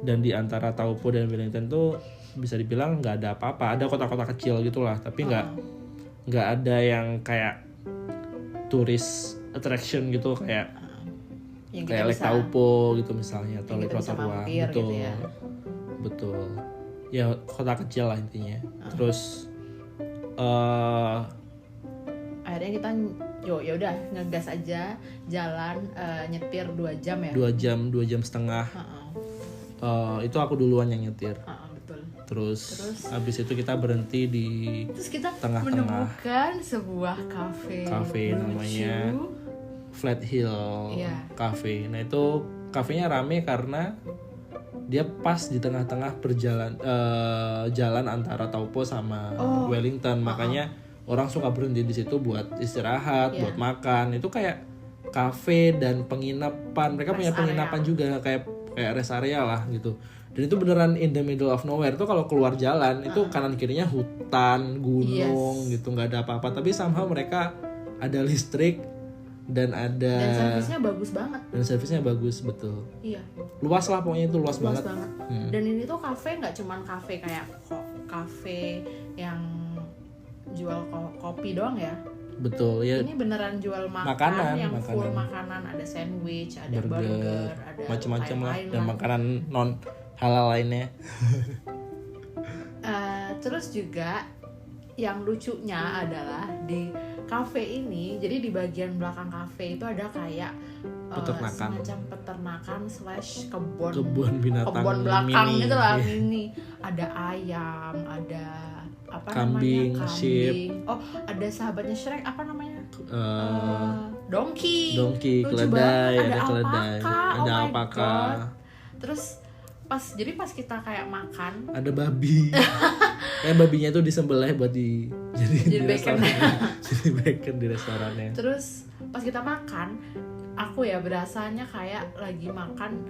Dan di antara Taupo dan Wellington tuh bisa dibilang nggak ada apa-apa, ada kota-kota kecil gitulah, tapi nggak ada yang kayak tourist attraction gitu kayak Lake Taupo gitu misalnya, atau Lake Rotorua gitu. Betul. Ya kota kecil lah intinya. Terus akhirnya kita ya udah ngegas aja jalan, nyetir 2 jam ya. 2 jam setengah. Itu aku duluan yang nyetir. Betul. Terus habis itu kita berhenti di tengah-tengah, menemukan sebuah kafe namanya Flat Hill Cafe. Nah itu kafenya rame karena dia pas di tengah-tengah jalan antara Taupo sama Wellington, makanya orang suka berhenti di situ buat istirahat, buat makan. Itu kayak kafe dan penginapan. Mereka punya penginapan juga kayak rest area lah gitu. Dan itu beneran in the middle of nowhere. Itu kalau keluar jalan itu kanan kirinya hutan, gunung gitu, nggak ada apa-apa. Tapi somehow mereka ada listrik dan servisnya bagus banget. Dan servisnya bagus, betul. Iya. Luas lah pokoknya, itu luas banget. Dan ini tuh kafe nggak cuman kafe kayak kafe yang jual kopi doang ya. Betul ya. Ini beneran jual makanan yang full makanan, ada sandwich, ada burger, ada macam-macam lah, dan makanan non halal lainnya. Terus juga yang lucunya adalah di kafe ini, jadi di bagian belakang kafe itu ada kayak semacam peternakan / kebun binatang, kebun belakang mini, gitu lah, mini. Ada ayam, ada kambing, sheep. Oh, ada sahabatnya Shrek, apa namanya? Donkey, keledai, ada keledai, ada alpaka. Terus pas kita kayak makan, ada babi. Kayak babinya tuh disembelih buat jadi bacon. Jadi bacon di restorannya. Terus pas kita makan, aku ya berasanya kayak lagi makan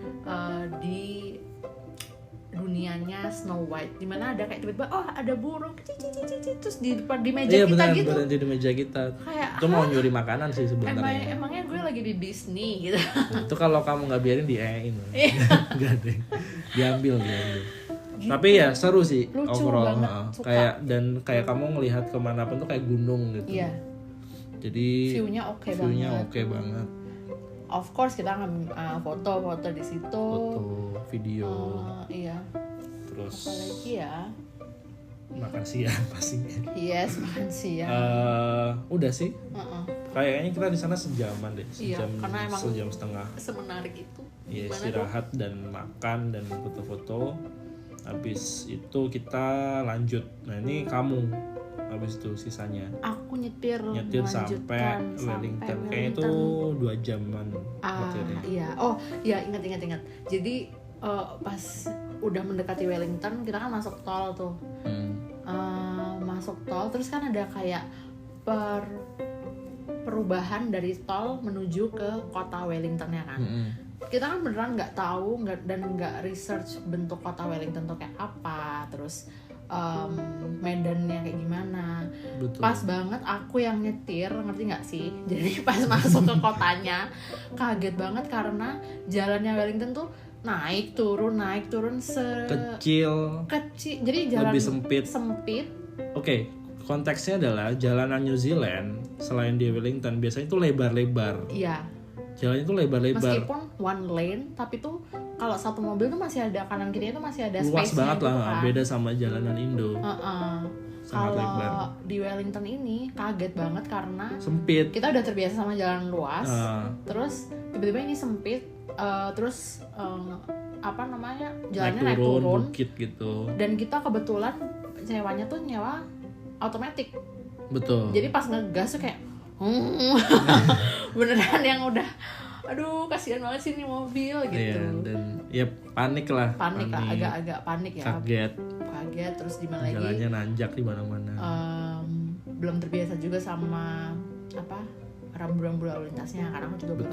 di dunianya Snow White, dimana ada kayak tiba-tiba ada burung terus di depan di meja kita bener, gitu. Iya bener, di meja kita. Kayak itu mau nyuri makanan sih sebenarnya. Emangnya gue lagi di Disney gitu. Nah, itu kalau kamu nggak biarin diein. Nggak deh. Diambil. Gitu. Tapi ya seru sih. Lucu overall banget, kayak kamu ngelihat kemanapun tuh kayak gunung gitu. Iya. Jadi view-nya oke banget. Of course kita ngambil foto-foto di situ. Foto, video. Iya. Terus apa lagi ya? Makan siang pastinya. Yes, makan siang. Udah sih. Kayaknya kita di sana sejaman deh, sejam setengah. Semenarik itu. Iya, istirahat dan makan dan foto-foto. Habis itu kita lanjut. Nah ini kamu habis itu sisanya. Aku nyetir sampai Wellington. Kayaknya itu 2 jaman. Iya. Oh, iya ingat. Jadi pas udah mendekati Wellington, kita kan masuk tol tuh. Masuk tol, terus kan ada kayak perubahan dari tol menuju ke kota Wellington ya kan. Kita kan beneran nggak tahu dan nggak research bentuk kota Wellington tuh kayak apa. Terus medannya kayak gimana. Betul. Pas banget aku yang nyetir, ngerti nggak sih? Jadi pas masuk ke kotanya kaget banget karena jalannya Wellington tuh naik turun Kecil, jadi jalan lebih sempit. Oke, konteksnya adalah jalanan New Zealand selain di Wellington biasanya itu lebar-lebar. Iya. Jalannya itu lebar-lebar. Meskipun one lane, tapi tuh kalau satu mobil tuh masih ada kanan kirinya tuh masih ada Luas space-nya banget gitu lah, kan. beda sama jalanan Indo. Sangat lebar. Kalau di Wellington ini kaget banget karena Sempit. kita udah terbiasa sama jalan luas, terus tiba-tiba ini sempit, terus jalannya naik turun, bukit gitu. dan kita kebetulan sewanya tuh nyewa otomatis. Betul. Jadi pas ngegas tuh kayak beneran yang udah aduh kasihan banget sih ini mobil gitu. Iya, dan ya panik lah, agak-agak panik ya, kaget terus gimana lagi, jalannya nanjak di mana-mana. Belum terbiasa juga sama rambu-rambu lalu lintasnya karena aku juga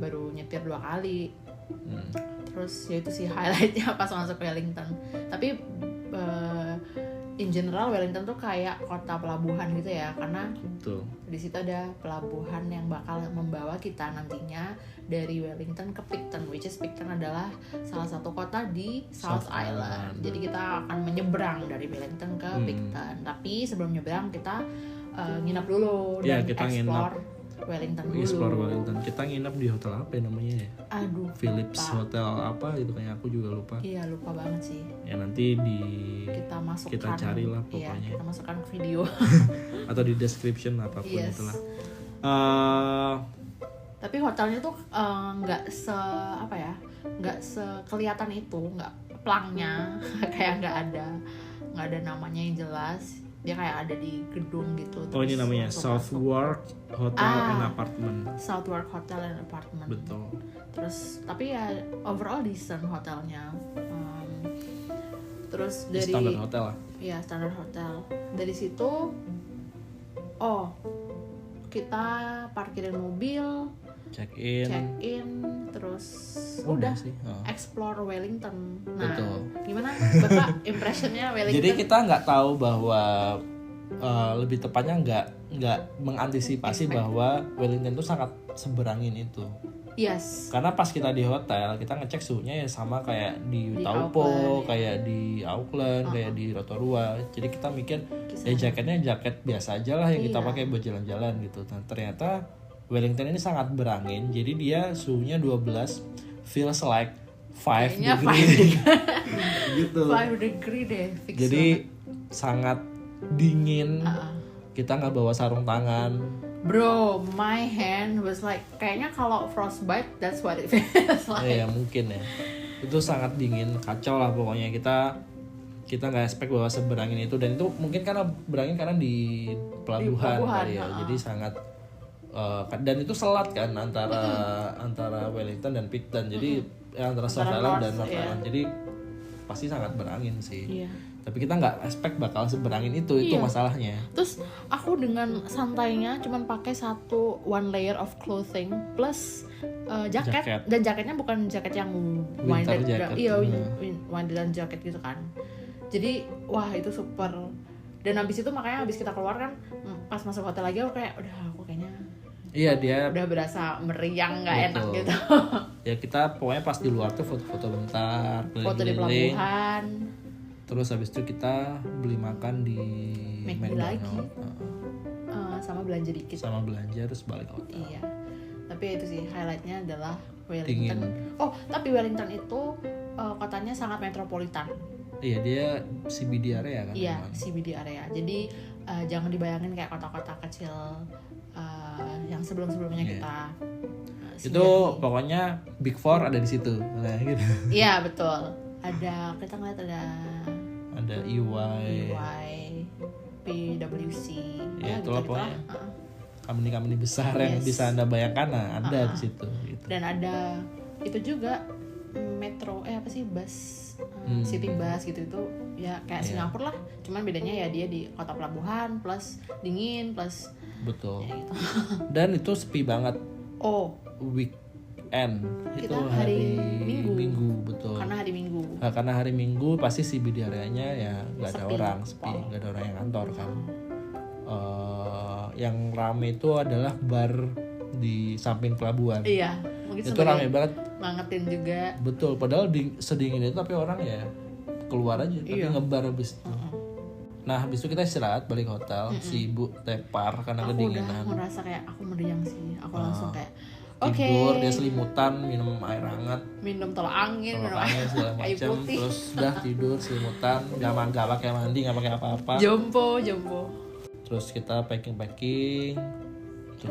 baru nyetir 2 kali. Terus ya itu sih highlightnya pas masuk Wellington. Tapi in general Wellington tuh kayak kota pelabuhan gitu ya, karena di situ ada pelabuhan yang bakal membawa kita nantinya dari Wellington ke Picton, which is Picton adalah salah satu kota di South Island. Jadi kita akan menyeberang dari Wellington ke Picton. Tapi sebelum nyeberang kita nginap dulu dan explore Wellington dulu. Explore Wellington. Kita nginap di hotel apa ya namanya ya? Aduh, Philips lupa. Hotel apa gitu, kayak aku juga lupa. Iya, lupa banget sih. Ya nanti kita carilah pokoknya. Iya, kita masukkan video atau di description apapun itulah. Tapi hotelnya tuh nggak sekelihatan itu, nggak plangnya kayak nggak ada namanya yang jelas. Dia kayak ada di gedung gitu. Ini namanya Southwark Hotel and Apartment. Southwark Hotel and Apartment. Betul. Terus tapi ya overall decent hotelnya. Terus dari standar hotel lah. Iya, standar hotel. Dari situ kita parkirin mobil, check in, terus udah sih. Explore Wellington. Nah, betul. Gimana Bapak impressionnya Wellington? Jadi kita nggak tahu bahwa lebih tepatnya nggak mengantisipasi bahwa Wellington itu sangat seberangin itu. Yes. Karena pas kita di hotel kita ngecek suhunya ya sama kayak di Taupo, kayak di Auckland, kayak di Rotorua. Jadi kita mikir jaketnya jaket biasa aja lah yang kita pakai buat jalan-jalan gitu. Dan ternyata Wellington ini sangat berangin. Jadi dia suhunya 12, feels like 5 degree. Gitu. 5 degree deh. Fix jadi banget. sangat dingin. Kita nggak bawa sarung tangan. Bro, my hand was like kayaknya kalau frostbite that's what it feels like. Iya mungkin ya. Itu sangat dingin, kacau lah pokoknya. Kita nggak expect bahwa seberangin itu, dan itu mungkin karena berangin karena di pelabuhan kali ya. Jadi sangat dan itu selat kan antara Wellington dan Picton. Jadi antara South Island dan North Island. Jadi pasti sangat berangin sih. Iya. Tapi kita nggak expect bakal seberangin itu masalahnya. Terus aku dengan santainya cuman pakai one layer of clothing plus jaket. Dan jaketnya bukan jaket yang winter jacket. Iya, winded jacket gitu kan. Jadi wah itu super. Dan habis itu makanya habis kita keluar kan pas masuk hotel lagi aku kayaknya iya dia udah berasa meriang nggak enak gitu. Ya kita pokoknya pas di luar tuh foto-foto bentar, foto di pelabuhan. Terus habis itu kita beli makan di McD lagi, sama belanja dikit. Sama belanja terus balik hotel. Iya. Tapi itu sih highlightnya adalah Wellington. Tapi Wellington itu kotanya sangat metropolitan. Iya, dia CBD area kan? Iya, CBD area. Jadi jangan dibayangin kayak kota-kota kecil yang sebelum-sebelumnya kita. Itu pokoknya Big Four ada di situ. Nah, gitu. Iya, betul. Kita ngeliat ada EY, PwC. Ya itulah pokoknya. Company-company besar yang bisa Anda bayangkan ada di situ gitu. Dan ada itu juga metro bus, city bus gitu, itu ya kayak Singapura lah, cuman bedanya ya dia di kota pelabuhan plus dingin plus betul. Ya gitu. Dan itu sepi banget. Weekend weekend. Kita Itu hari Minggu. Minggu. Betul. Karena hari Minggu. Nah, karena hari Minggu pasti CBD areanya ya nggak ada Sepi. orang, sepi, nggak ada orang yang kantor kan. Yang rame itu adalah bar di samping pelabuhan. Iya, mungkin Itu rame banget. ngangetin juga. Betul, padahal sedingin itu tapi orang ya keluar aja, tapi Iya. ngebar habis itu. Nah, habis itu kita istirahat balik hotel, si ibu tepar karena Aku udah kedinginan. merasa kayak aku meriang sih. Aku langsung kayak oke, Tidur, dia selimutan, minum air hangat, minum tolak angin, minum angin segala air macam, putih. terus udah tidur selimutan, nggak pakai mandi, nggak pakai apa-apa. Jompo. Terus kita packing, terus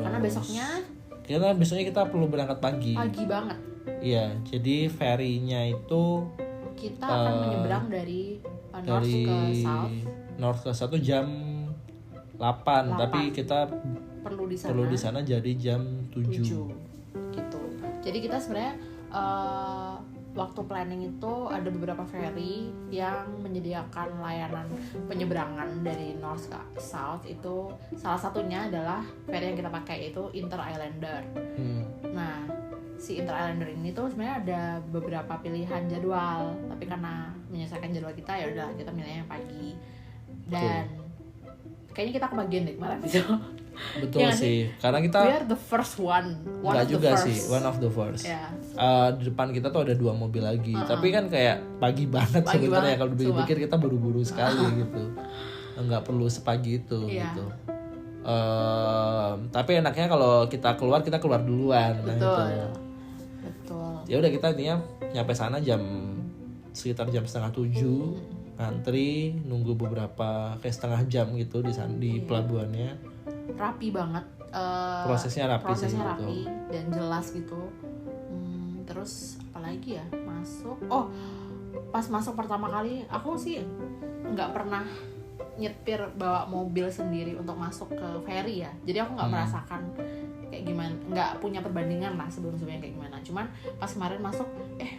Karena besoknya kita perlu berangkat pagi. banget. Iya, jadi ferry-nya itu Kita akan menyeberang dari north ke south. north ke 1 jam 8, tapi kita Perlu di sana jadi jam 7. 7 gitu. Jadi kita sebenarnya waktu planning itu ada beberapa ferry yang menyediakan layanan penyeberangan dari north ke south. Itu salah satunya adalah ferry yang kita pakai itu Inter Islander. Nah, si Inter Islander ini tuh sebenarnya ada beberapa pilihan jadwal, tapi karena menyesuaikan jadwal kita ya udah kita milihnya yang pagi. Dan kayaknya kita kebagian deh kemarin gitu. Betul Ya, sih, karena kita We are the first one. nggak juga sih, one of the first. Ya. Di depan kita tuh ada 2 mobil lagi, tapi kan kayak pagi banget sebenarnya kalau dipikir kita buru-buru sekali gitu, nggak perlu sepagi itu gitu. Tapi enaknya kalau kita keluar duluan. Betul. Ya udah kita intinya nyampe sana sekitar jam 6:30, ngantri nunggu beberapa kayak setengah jam gitu di pelabuhannya. Rapi banget. Prosesnya rapi sih, rapi dan jelas gitu. Terus apalagi ya masuk. Oh, pas masuk pertama kali aku sih nggak pernah nyetir bawa mobil sendiri untuk masuk ke ferry ya. Jadi aku nggak merasakan kayak gimana, nggak punya perbandingan lah sebelum-sebelumnya kayak gimana. Cuman pas kemarin masuk,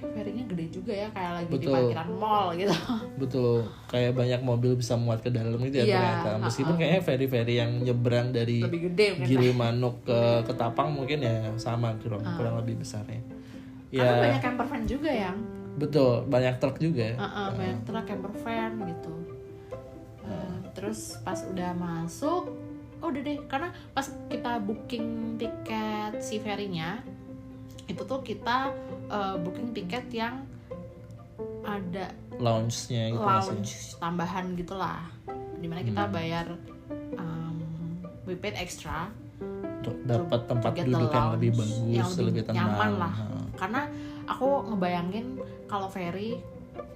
ferrynya gede juga ya, kayak lagi di parkiran mall gitu. Betul, kayak banyak mobil bisa muat ke dalam gitu ya ternyata. Meskipun kayaknya ferry-ferry yang nyebrang dari Lebih gede mungkin. Gilimanuk ke Ketapang mungkin ya sama kurang lebih besarnya. Karena banyak camper van juga yang. Betul, banyak truk juga. Banyak truk camper van gitu. Terus pas udah masuk, udah deh, karena pas kita booking tiket si ferry-nya itu tuh kita booking tiket yang ada lounge-nya gitu lounge tambahan gitulah, dimana kita bayar we paid extra untuk dapat tempat to get duduk the yang lebih lounge, bagus, yang lebih tenang, nyaman lah. Karena aku ngebayangin kalau ferry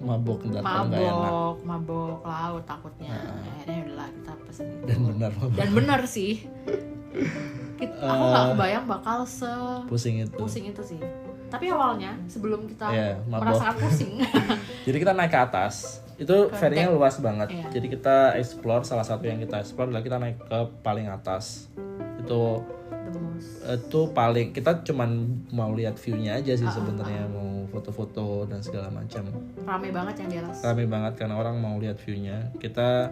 mabok datang nggak enak. mabok laut takutnya. Akhirnya udahlah kita pesen gitu. Dan benar sih. Aku nggak kebayang bakal pusing itu sih. Tapi awalnya sebelum kita mabok. merasakan pusing, jadi kita naik ke atas. Itu ferry-nya luas banget. Iya. Jadi kita explore, salah satu yang kita explore adalah kita naik ke paling atas. Itu paling, kita cuman mau lihat view-nya aja sih sebenarnya, mau foto-foto dan segala macam. Rame banget yang di atas. Rame banget karena orang mau lihat view-nya. Kita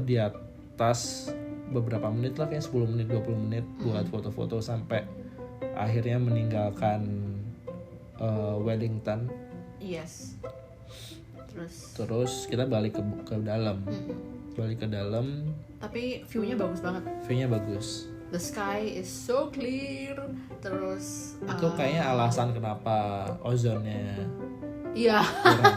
di atas beberapa menit lah, kayak 10 menit 20 menit buat foto-foto sampai akhirnya meninggalkan Wellington. Yes. Terus kita balik ke dalam. Balik ke dalam. Tapi view-nya bagus banget. View-nya bagus. The sky is so clear. Terus itu kayaknya alasan kenapa ozonnya iya. kurang.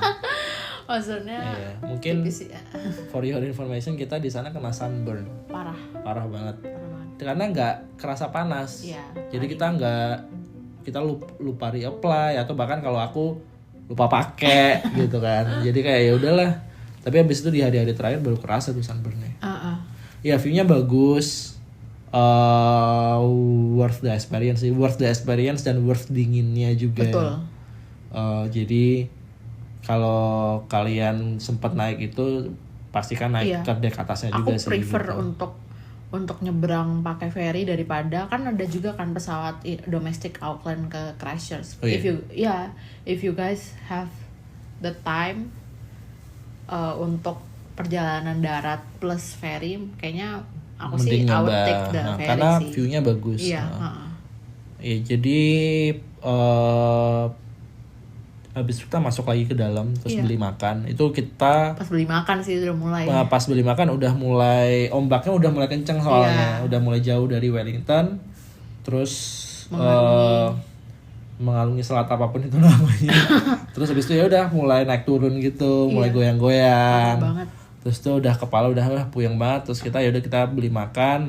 Ozonnya mungkin tipis, ya. For your information, kita di sana kena sunburn. Parah banget. Karena nggak kerasa panas. Iya, jadi kita lupa reapply, atau bahkan kalau aku lupa pakai gitu kan. Jadi kayak ya udahlah. Tapi habis itu di hari-hari terakhir baru kerasa tuh sunburnnya. Ya, view-nya bagus. Worth the experience dan worth dinginnya juga. Betul. Jadi kalau kalian sempat naik itu pastikan naik ke dek atasnya juga sih. Aku prefer gitu. untuk nyebrang pakai ferry daripada, kan ada juga kan pesawat domestic Auckland ke Christchurch. If you guys have the time untuk perjalanan darat plus ferry, kayaknya aku mending sih I would nyoba. take the ferry karena sih. view-nya bagus. Iya. Ya, jadi habis kita masuk lagi ke dalam terus beli makan. Itu kita Pas beli makan sih udah mulai. pas beli makan udah mulai ombaknya udah mulai kencang soalnya, udah mulai jauh dari Wellington. Terus mengalungi selat apapun itu namanya. Terus habis itu ya udah mulai naik turun gitu, mulai goyang-goyang. Banget. Terus tuh udah kepala udah puyeng banget. Terus kita ya udah kita beli makan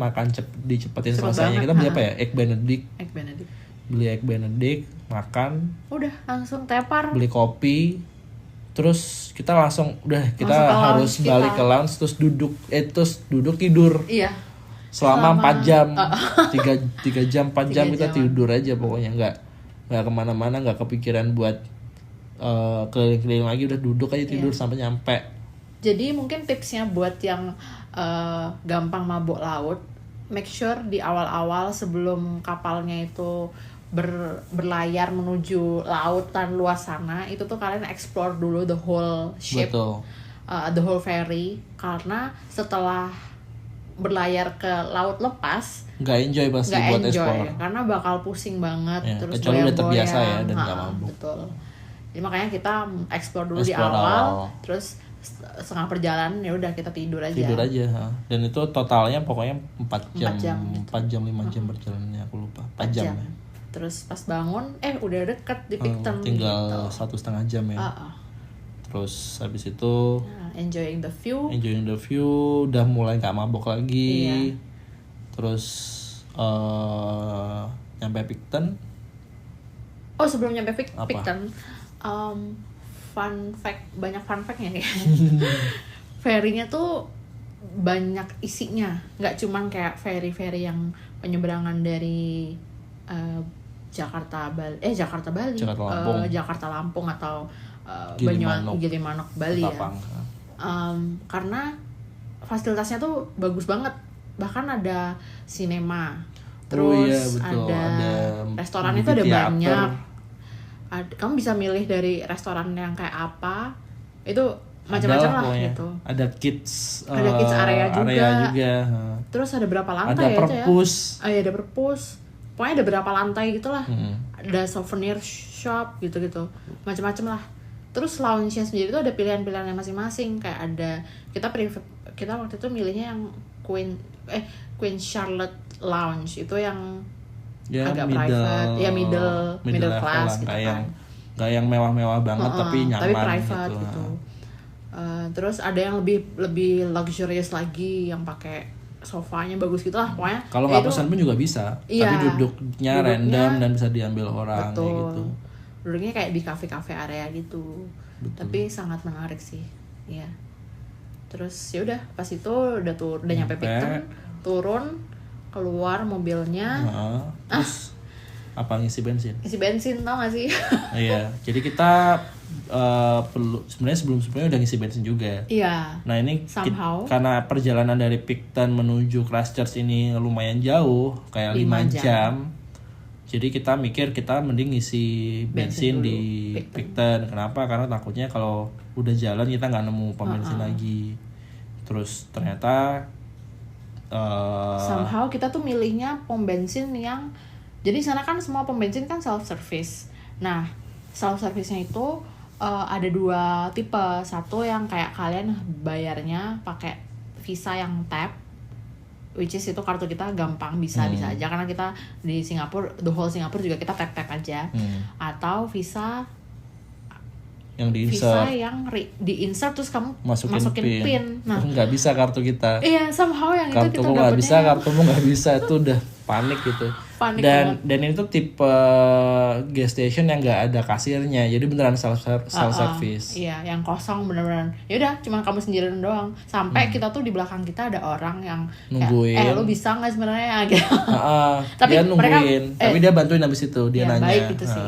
dicepetin selesainya. Kita beli apa ya? Egg Benedict. Beli egg Benedict, makan. Udah langsung tepar. Beli kopi. Terus kita langsung harus balik ke lounge terus duduk tidur. Iya. Selama 4 jam. 3 jam 4 jam kita tidur aja pokoknya, nggak kemana-mana, nggak kepikiran buat keliling-keliling lagi, udah duduk aja tidur sampai nyampe. Jadi mungkin tipsnya buat yang gampang mabuk laut, make sure di awal-awal sebelum kapalnya itu berlayar menuju lautan luas sana, itu tuh kalian explore dulu the whole ship. Betul. The whole ferry, karena setelah berlayar ke laut lepas nggak enjoy pasti buat explore, karena bakal pusing banget, terus kecuali udah terbiasa ya dan nggak mabuk. Betul. Jadi makanya kita explore dulu di awal, terus setengah perjalanan ya udah kita tidur aja. Dan itu totalnya pokoknya 4 jam 5 jam perjalanannya, aku lupa 4 jam. Terus pas bangun udah deket di Picton, tinggal 1,5 jam ya. Terus habis itu enjoying the view, udah mulai nggak mabok lagi. Terus nyampe Picton. Sebelum nyampe Picton, banyak fun fact-nya nih. Ferry-nya tuh banyak isinya, nggak cuman kayak ferry yang penyeberangan dari Jakarta Bali, Jakarta Lampung atau Gilimanuk Bali Ketapang. Ya. Karena fasilitasnya tuh bagus banget, bahkan ada sinema, terus ada restoran itu ada banyak. Kamu bisa milih dari restoran yang kayak apa, itu macam-macam lah gitu. Ada kids area juga. Terus ada berapa lantai ada perpus. Ada perpus. Pokoknya ada berapa lantai gitulah. Ada souvenir shop gitu-gitu. Macam-macam lah. Terus lounge-nya sendiri itu ada pilihan-pilihannya masing-masing. Kayak ada kita waktu itu milihnya yang Queen Charlotte Lounge, itu yang agak private, ya middle class gitu kan. Gak yang mewah-mewah banget tapi nyaman, tapi private gitu. Terus ada yang lebih luxurious lagi yang pakai sofanya bagus gitu lah pokoknya. Kalau nggak pesan pun juga bisa, tapi duduknya random dan bisa diambil orang. Betul. Kayak gitu. Duduknya kayak di kafe-kafe area gitu. Betul. Tapi sangat menarik sih, ya. Terus ya udah pas itu udah nyampe Picton, turun, keluar mobilnya. Terus apa ngisi bensin? Isi bensin, tau gak sih? Iya, jadi kita perlu sebenarnya sebelumnya udah ngisi bensin juga. Iya. Nah ini karena perjalanan dari Picton menuju Christchurch ini lumayan jauh, kayak 5 jam. Jadi kita mikir kita mending ngisi bensin di Picton. Kenapa? Karena takutnya kalau udah jalan kita nggak nemu pom bensin lagi. Terus ternyata somehow kita tuh milihnya pom bensin yang, jadi sana kan semua pom bensin kan self service. Nah self service-nya itu ada 2 tipe. Satu yang kayak kalian bayarnya pakai visa yang tap, which is itu kartu kita gampang bisa aja karena kita di Singapura, the whole Singapura juga kita tap aja. Atau visa yang di-insert terus kamu masukin pin. Nah, nggak bisa kartu kita. Iya, somehow yang itu kita kartumu nggak bisa, kartumu nggak bisa, itu udah panik gitu. Dan ini tuh tipe gas station yang nggak ada kasirnya, jadi beneran self service. Iya, yang kosong beneran. Ya udah, cuma kamu sendirian doang. Sampai kita tuh di belakang kita ada orang yang nungguin. Kayak, lu bisa nggak sebenarnya gitu. Tapi dia nungguin, tapi dia bantuin habis itu, dia nanya. Baik gitu sih.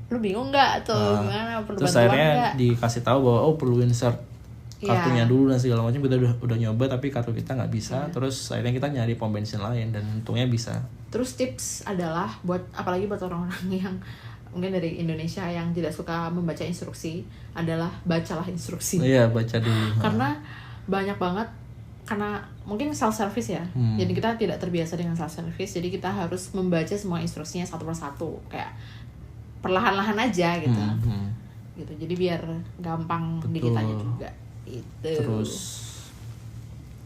Lu bingung nggak tuh gimana, perlu terus bantuan akhirnya nggak? dikasih tahu bahwa perlu insert kartunya dulu dan segala macam. Kita udah nyoba tapi kartu kita nggak bisa. Terus akhirnya kita nyari pom bensin lain dan untungnya bisa. Terus tips adalah apalagi buat orang-orang yang mungkin dari Indonesia yang tidak suka membaca instruksi, adalah bacalah instruksi. Iya, baca dulu. Karena banyak banget karena mungkin self service ya, jadi kita tidak terbiasa dengan self service, jadi kita harus membaca semua instruksinya satu persatu, kayak perlahan-lahan aja gitu. Gitu, jadi biar gampang di kitanya juga. Itu. Terus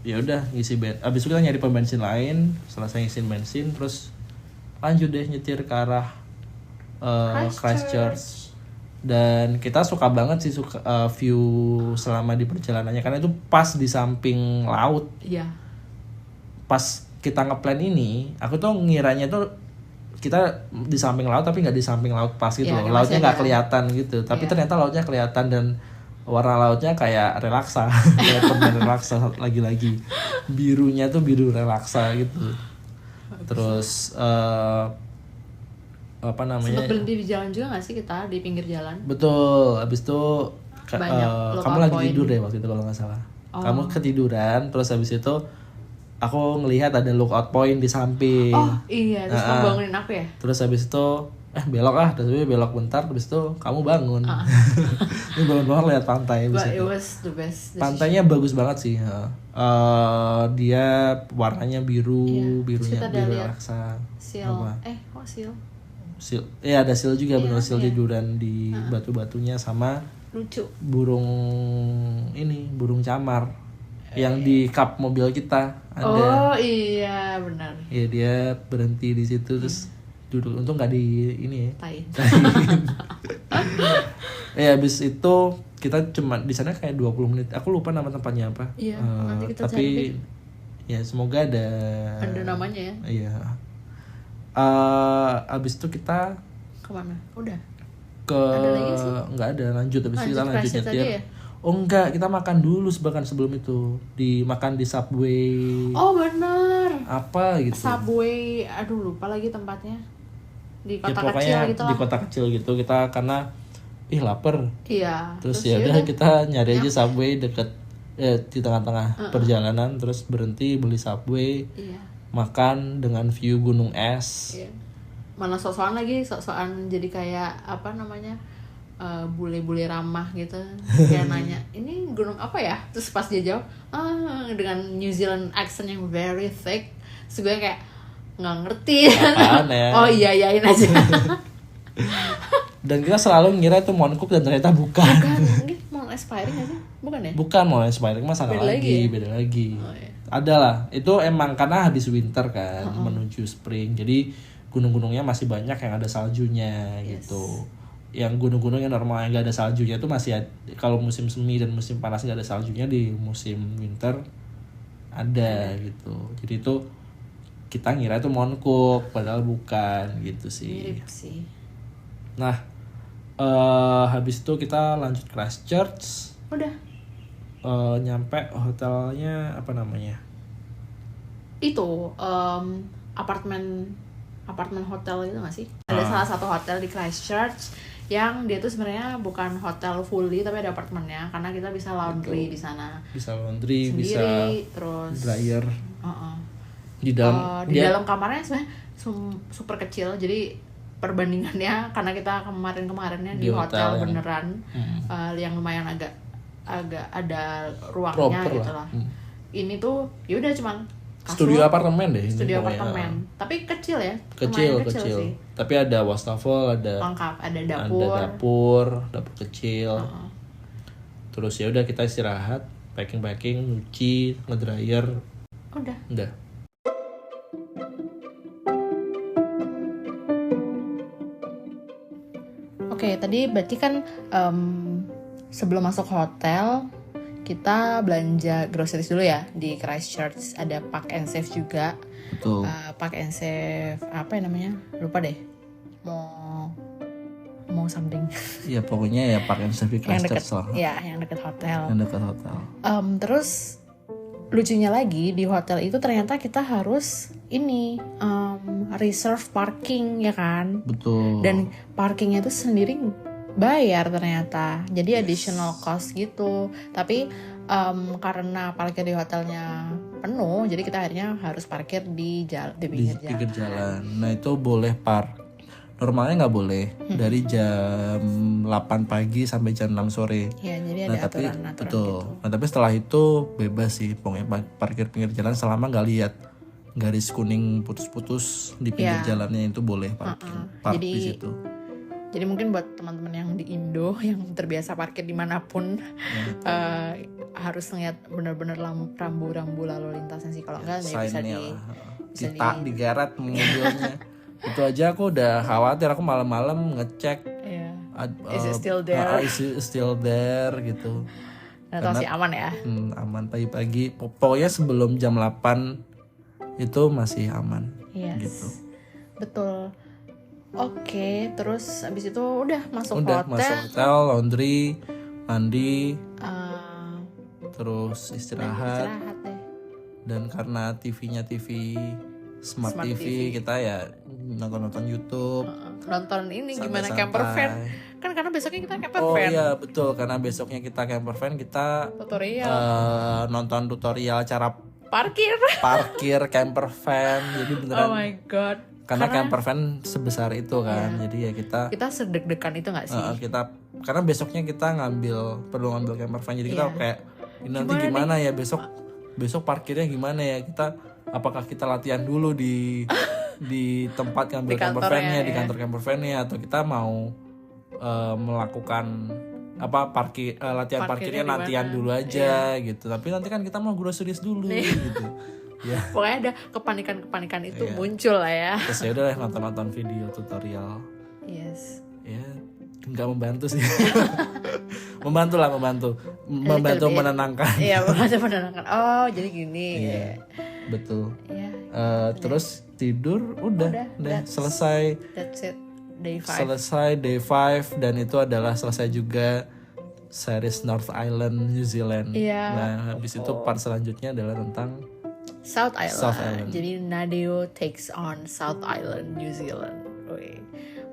ya udah ngisi abis itu kita nyari pom bensin lain, selesai ngisiin bensin terus lanjut deh nyetir ke arah Christchurch. Dan kita suka banget sih view selama di perjalanannya karena itu pas di samping laut. Iya. Pas kita ngeplan ini, aku tuh ngiranya tuh kita di samping laut tapi nggak di samping laut pas gitu loh. Lautnya nggak kelihatan gitu, tapi ternyata lautnya kelihatan dan warna lautnya kayak relaksa, kayak permen relaksa lagi-lagi. Birunya tuh biru relaksa gitu. Terus apa namanya? Sempat berhenti di jalan juga nggak sih kita di pinggir jalan? Betul, habis itu kamu lagi tidur deh waktu itu kalau nggak salah. Kamu ketiduran, terus habis itu aku ngelihat ada lookout point di samping. Oh iya, terus kamu bangunin aku ya? Terus habis itu belok terus belok bentar, habis itu kamu bangun. Ini bangun lihat pantai. But it was the best. Pantainya bagus banget sih. Dia warnanya birunya biru relaksa. Seal. Kok seal? Iya ada seal juga, bener seal tiduran di batu-batunya sama lucu burung camar yang di kap mobil kita ada. Oh iya benar. Iya dia berhenti di situ terus duduk, untung nggak di ini ya. Habis itu kita cuma di sana kayak 20 menit. Aku lupa nama tempatnya apa. Iya, nanti kita tapi cari. Ya semoga ada namanya ya. Iya. Abis itu kita kemana? Udah. Ada lagi sih? Nggak ada, lanjut habis itu kita lanjut nyetir. Ya? Oh enggak, kita makan dulu sebelum itu. Makan di Subway. Oh benar. Apa gitu? Subway, aduh lupa lagi tempatnya. Di kota kecil gitu lah. Di kota kecil gitu kita karena lapar. Iya. Terus ya udah kita nyari aja Subway deket di tengah-tengah perjalanan, terus berhenti beli Subway. Iya. Makan dengan view gunung es. Iya. Mana sok-sokan jadi kayak apa namanya, bule-bule ramah gitu, kayak nanya ini gunung apa ya, terus pas dia jawab dengan New Zealand accent yang very thick, terus gue kayak nggak ngerti. Apaan ya? Oh iyain aja. Dan kita selalu ngira itu Mount Cook dan ternyata bukan. Ini Mount Aspiring nggak sih? Bukan ya? Bukan Mount Aspiring, mah sana lagi, beda lagi. Oh, iya. Ada lah, itu emang karena habis winter kan, menuju spring, jadi gunung-gunungnya masih banyak yang ada saljunya gitu. Yang gunung-gunung yang normal yang nggak ada saljunya itu masih kalau musim semi dan musim panas nggak ada saljunya, di musim winter ada gitu. Jadi itu kita ngira itu Mount Cook padahal bukan gitu sih. Mirip sih. Nah habis itu kita lanjut Christchurch. Udah. Nyampe hotelnya apa namanya? Itu apartemen hotel gitu nggak sih? Ada salah satu hotel di Christchurch yang dia tuh sebenarnya bukan hotel fully tapi ada apartemennya, karena kita bisa laundry di sana. Bisa laundry, sendiri, bisa terus dryer. Di dalam kamarnya sebenarnya super kecil, jadi perbandingannya karena kita kemarinnya di hotel beneran yang lumayan agak ada ruangnya proper gitu lah. Ini tuh yaudah cuman kasur, studio apartemen deh. Studio apartemen. Tapi kecil ya. Kecil sih. Tapi ada wastafel, ada lengkap, ada dapur kecil. Terus ya udah kita istirahat, packing, nyuci, ngedryer. Udah. Oke, tadi berarti kan sebelum masuk hotel kita belanja groceries dulu ya di Christchurch. Ada Park and Save juga. Betul. Park and Save apa ya namanya? Lupa deh. Mau something. Ya pokoknya ya Park and Save Christchurch lah. Ya, yang dekat hotel. Terus lucunya lagi di hotel itu ternyata kita harus reserve parking ya kan? Betul. Dan parkingnya itu sendiri bayar ternyata, jadi additional cost gitu. Tapi karena parkir di hotelnya penuh, jadi kita akhirnya harus parkir di pinggir jalan. Nah itu boleh normalnya nggak boleh dari jam 8 pagi sampai jam 6 sore. Ya, jadi Nah ada tapi aturan-aturan betul. gitu. Nah tapi setelah itu bebas sih, pokoknya parkir pinggir jalan selama nggak lihat garis kuning putus-putus di pinggir jalannya itu boleh parkir. Park di situ. Jadi mungkin buat teman-teman yang di Indo yang terbiasa parkir dimanapun harus ngeliat benar-benar rambu-rambu lalu lintasnya sih. Kalau enggak ya bisa kita digeret mobilnya. Itu aja aku udah khawatir, aku malam-malam ngecek. Is it still there? Is it still there gitu. Nah, masih aman ya? Aman pagi-pagi. Pokoknya sebelum jam 8 itu masih aman. Yes. Gitu. Betul. Oke, terus abis itu udah masuk masuk hotel, laundry, mandi, terus istirahat deh. Dan karena TV-nya TV Smart TV, kita ya nonton YouTube, nonton ini gimana camper van. Kan karena besoknya kita camper van. Oh iya betul, karena besoknya kita camper van, kita tutorial nonton tutorial cara parkir camper van. Jadi beneran. Oh my god. Karena camper van sebesar itu kan, jadi ya kita sedeg-degan itu nggak sih? Karena besoknya kita perlu ngambil camper van, jadi kita kayak ini nanti gimana ya besok parkirnya gimana ya, apakah kita latihan dulu di tempat ngambil camper van-nya, di kantor camper van-nya, atau kita mau melakukan latihan parkirnya nantian dulu aja gitu. Tapi nanti kan kita mau groceries dulu gitu. Ya. Pokoknya ada kepanikan itu muncul lah ya. Terus ya udah nonton video tutorial. Yes. Ya nggak membantu sih. membantu menenangkan. Iya, membantu menenangkan. Oh jadi gini. Iya. Betul. Iya. Terus tidur udah selesai. That's it. Day 5. Selesai day 5, dan itu adalah selesai juga series North Island New Zealand. Nah habis itu part selanjutnya adalah tentang South Island. Jadi Nadeo takes on South Island New Zealand.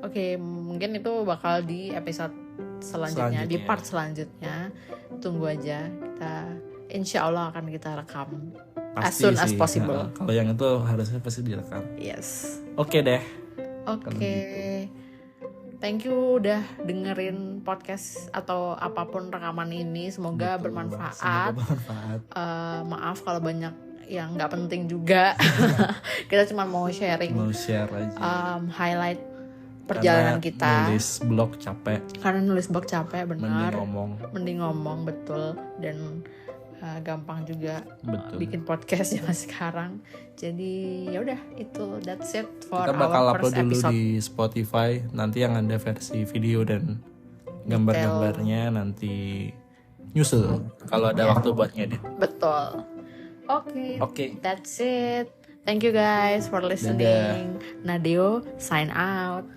Oke, mungkin itu bakal di episode selanjutnya, di part selanjutnya. Tunggu aja, kita insya Allah akan kita rekam as soon as possible. Kalau yang itu harusnya pasti direkam. Yes. Oke deh. Oke. Thank you udah dengerin podcast atau apapun rekaman ini. Semoga bermanfaat. Maaf kalau banyak yang nggak penting juga. Kita cuma mau share aja. Highlight perjalanan kita. Nulis blog capek. Karena nulis blog capek, benar. Mending ngomong. Betul. Dan gampang juga bikin podcast ya sekarang. Jadi ya udah, itu that's it for kita bakal our first upload dulu episode di Spotify. Nanti yang ada versi video dan gambar-gambarnya nanti nyusul kalau ada waktu buat ngedit. Betul. Oke. That's it. Thank you guys for listening. Nadeo sign out.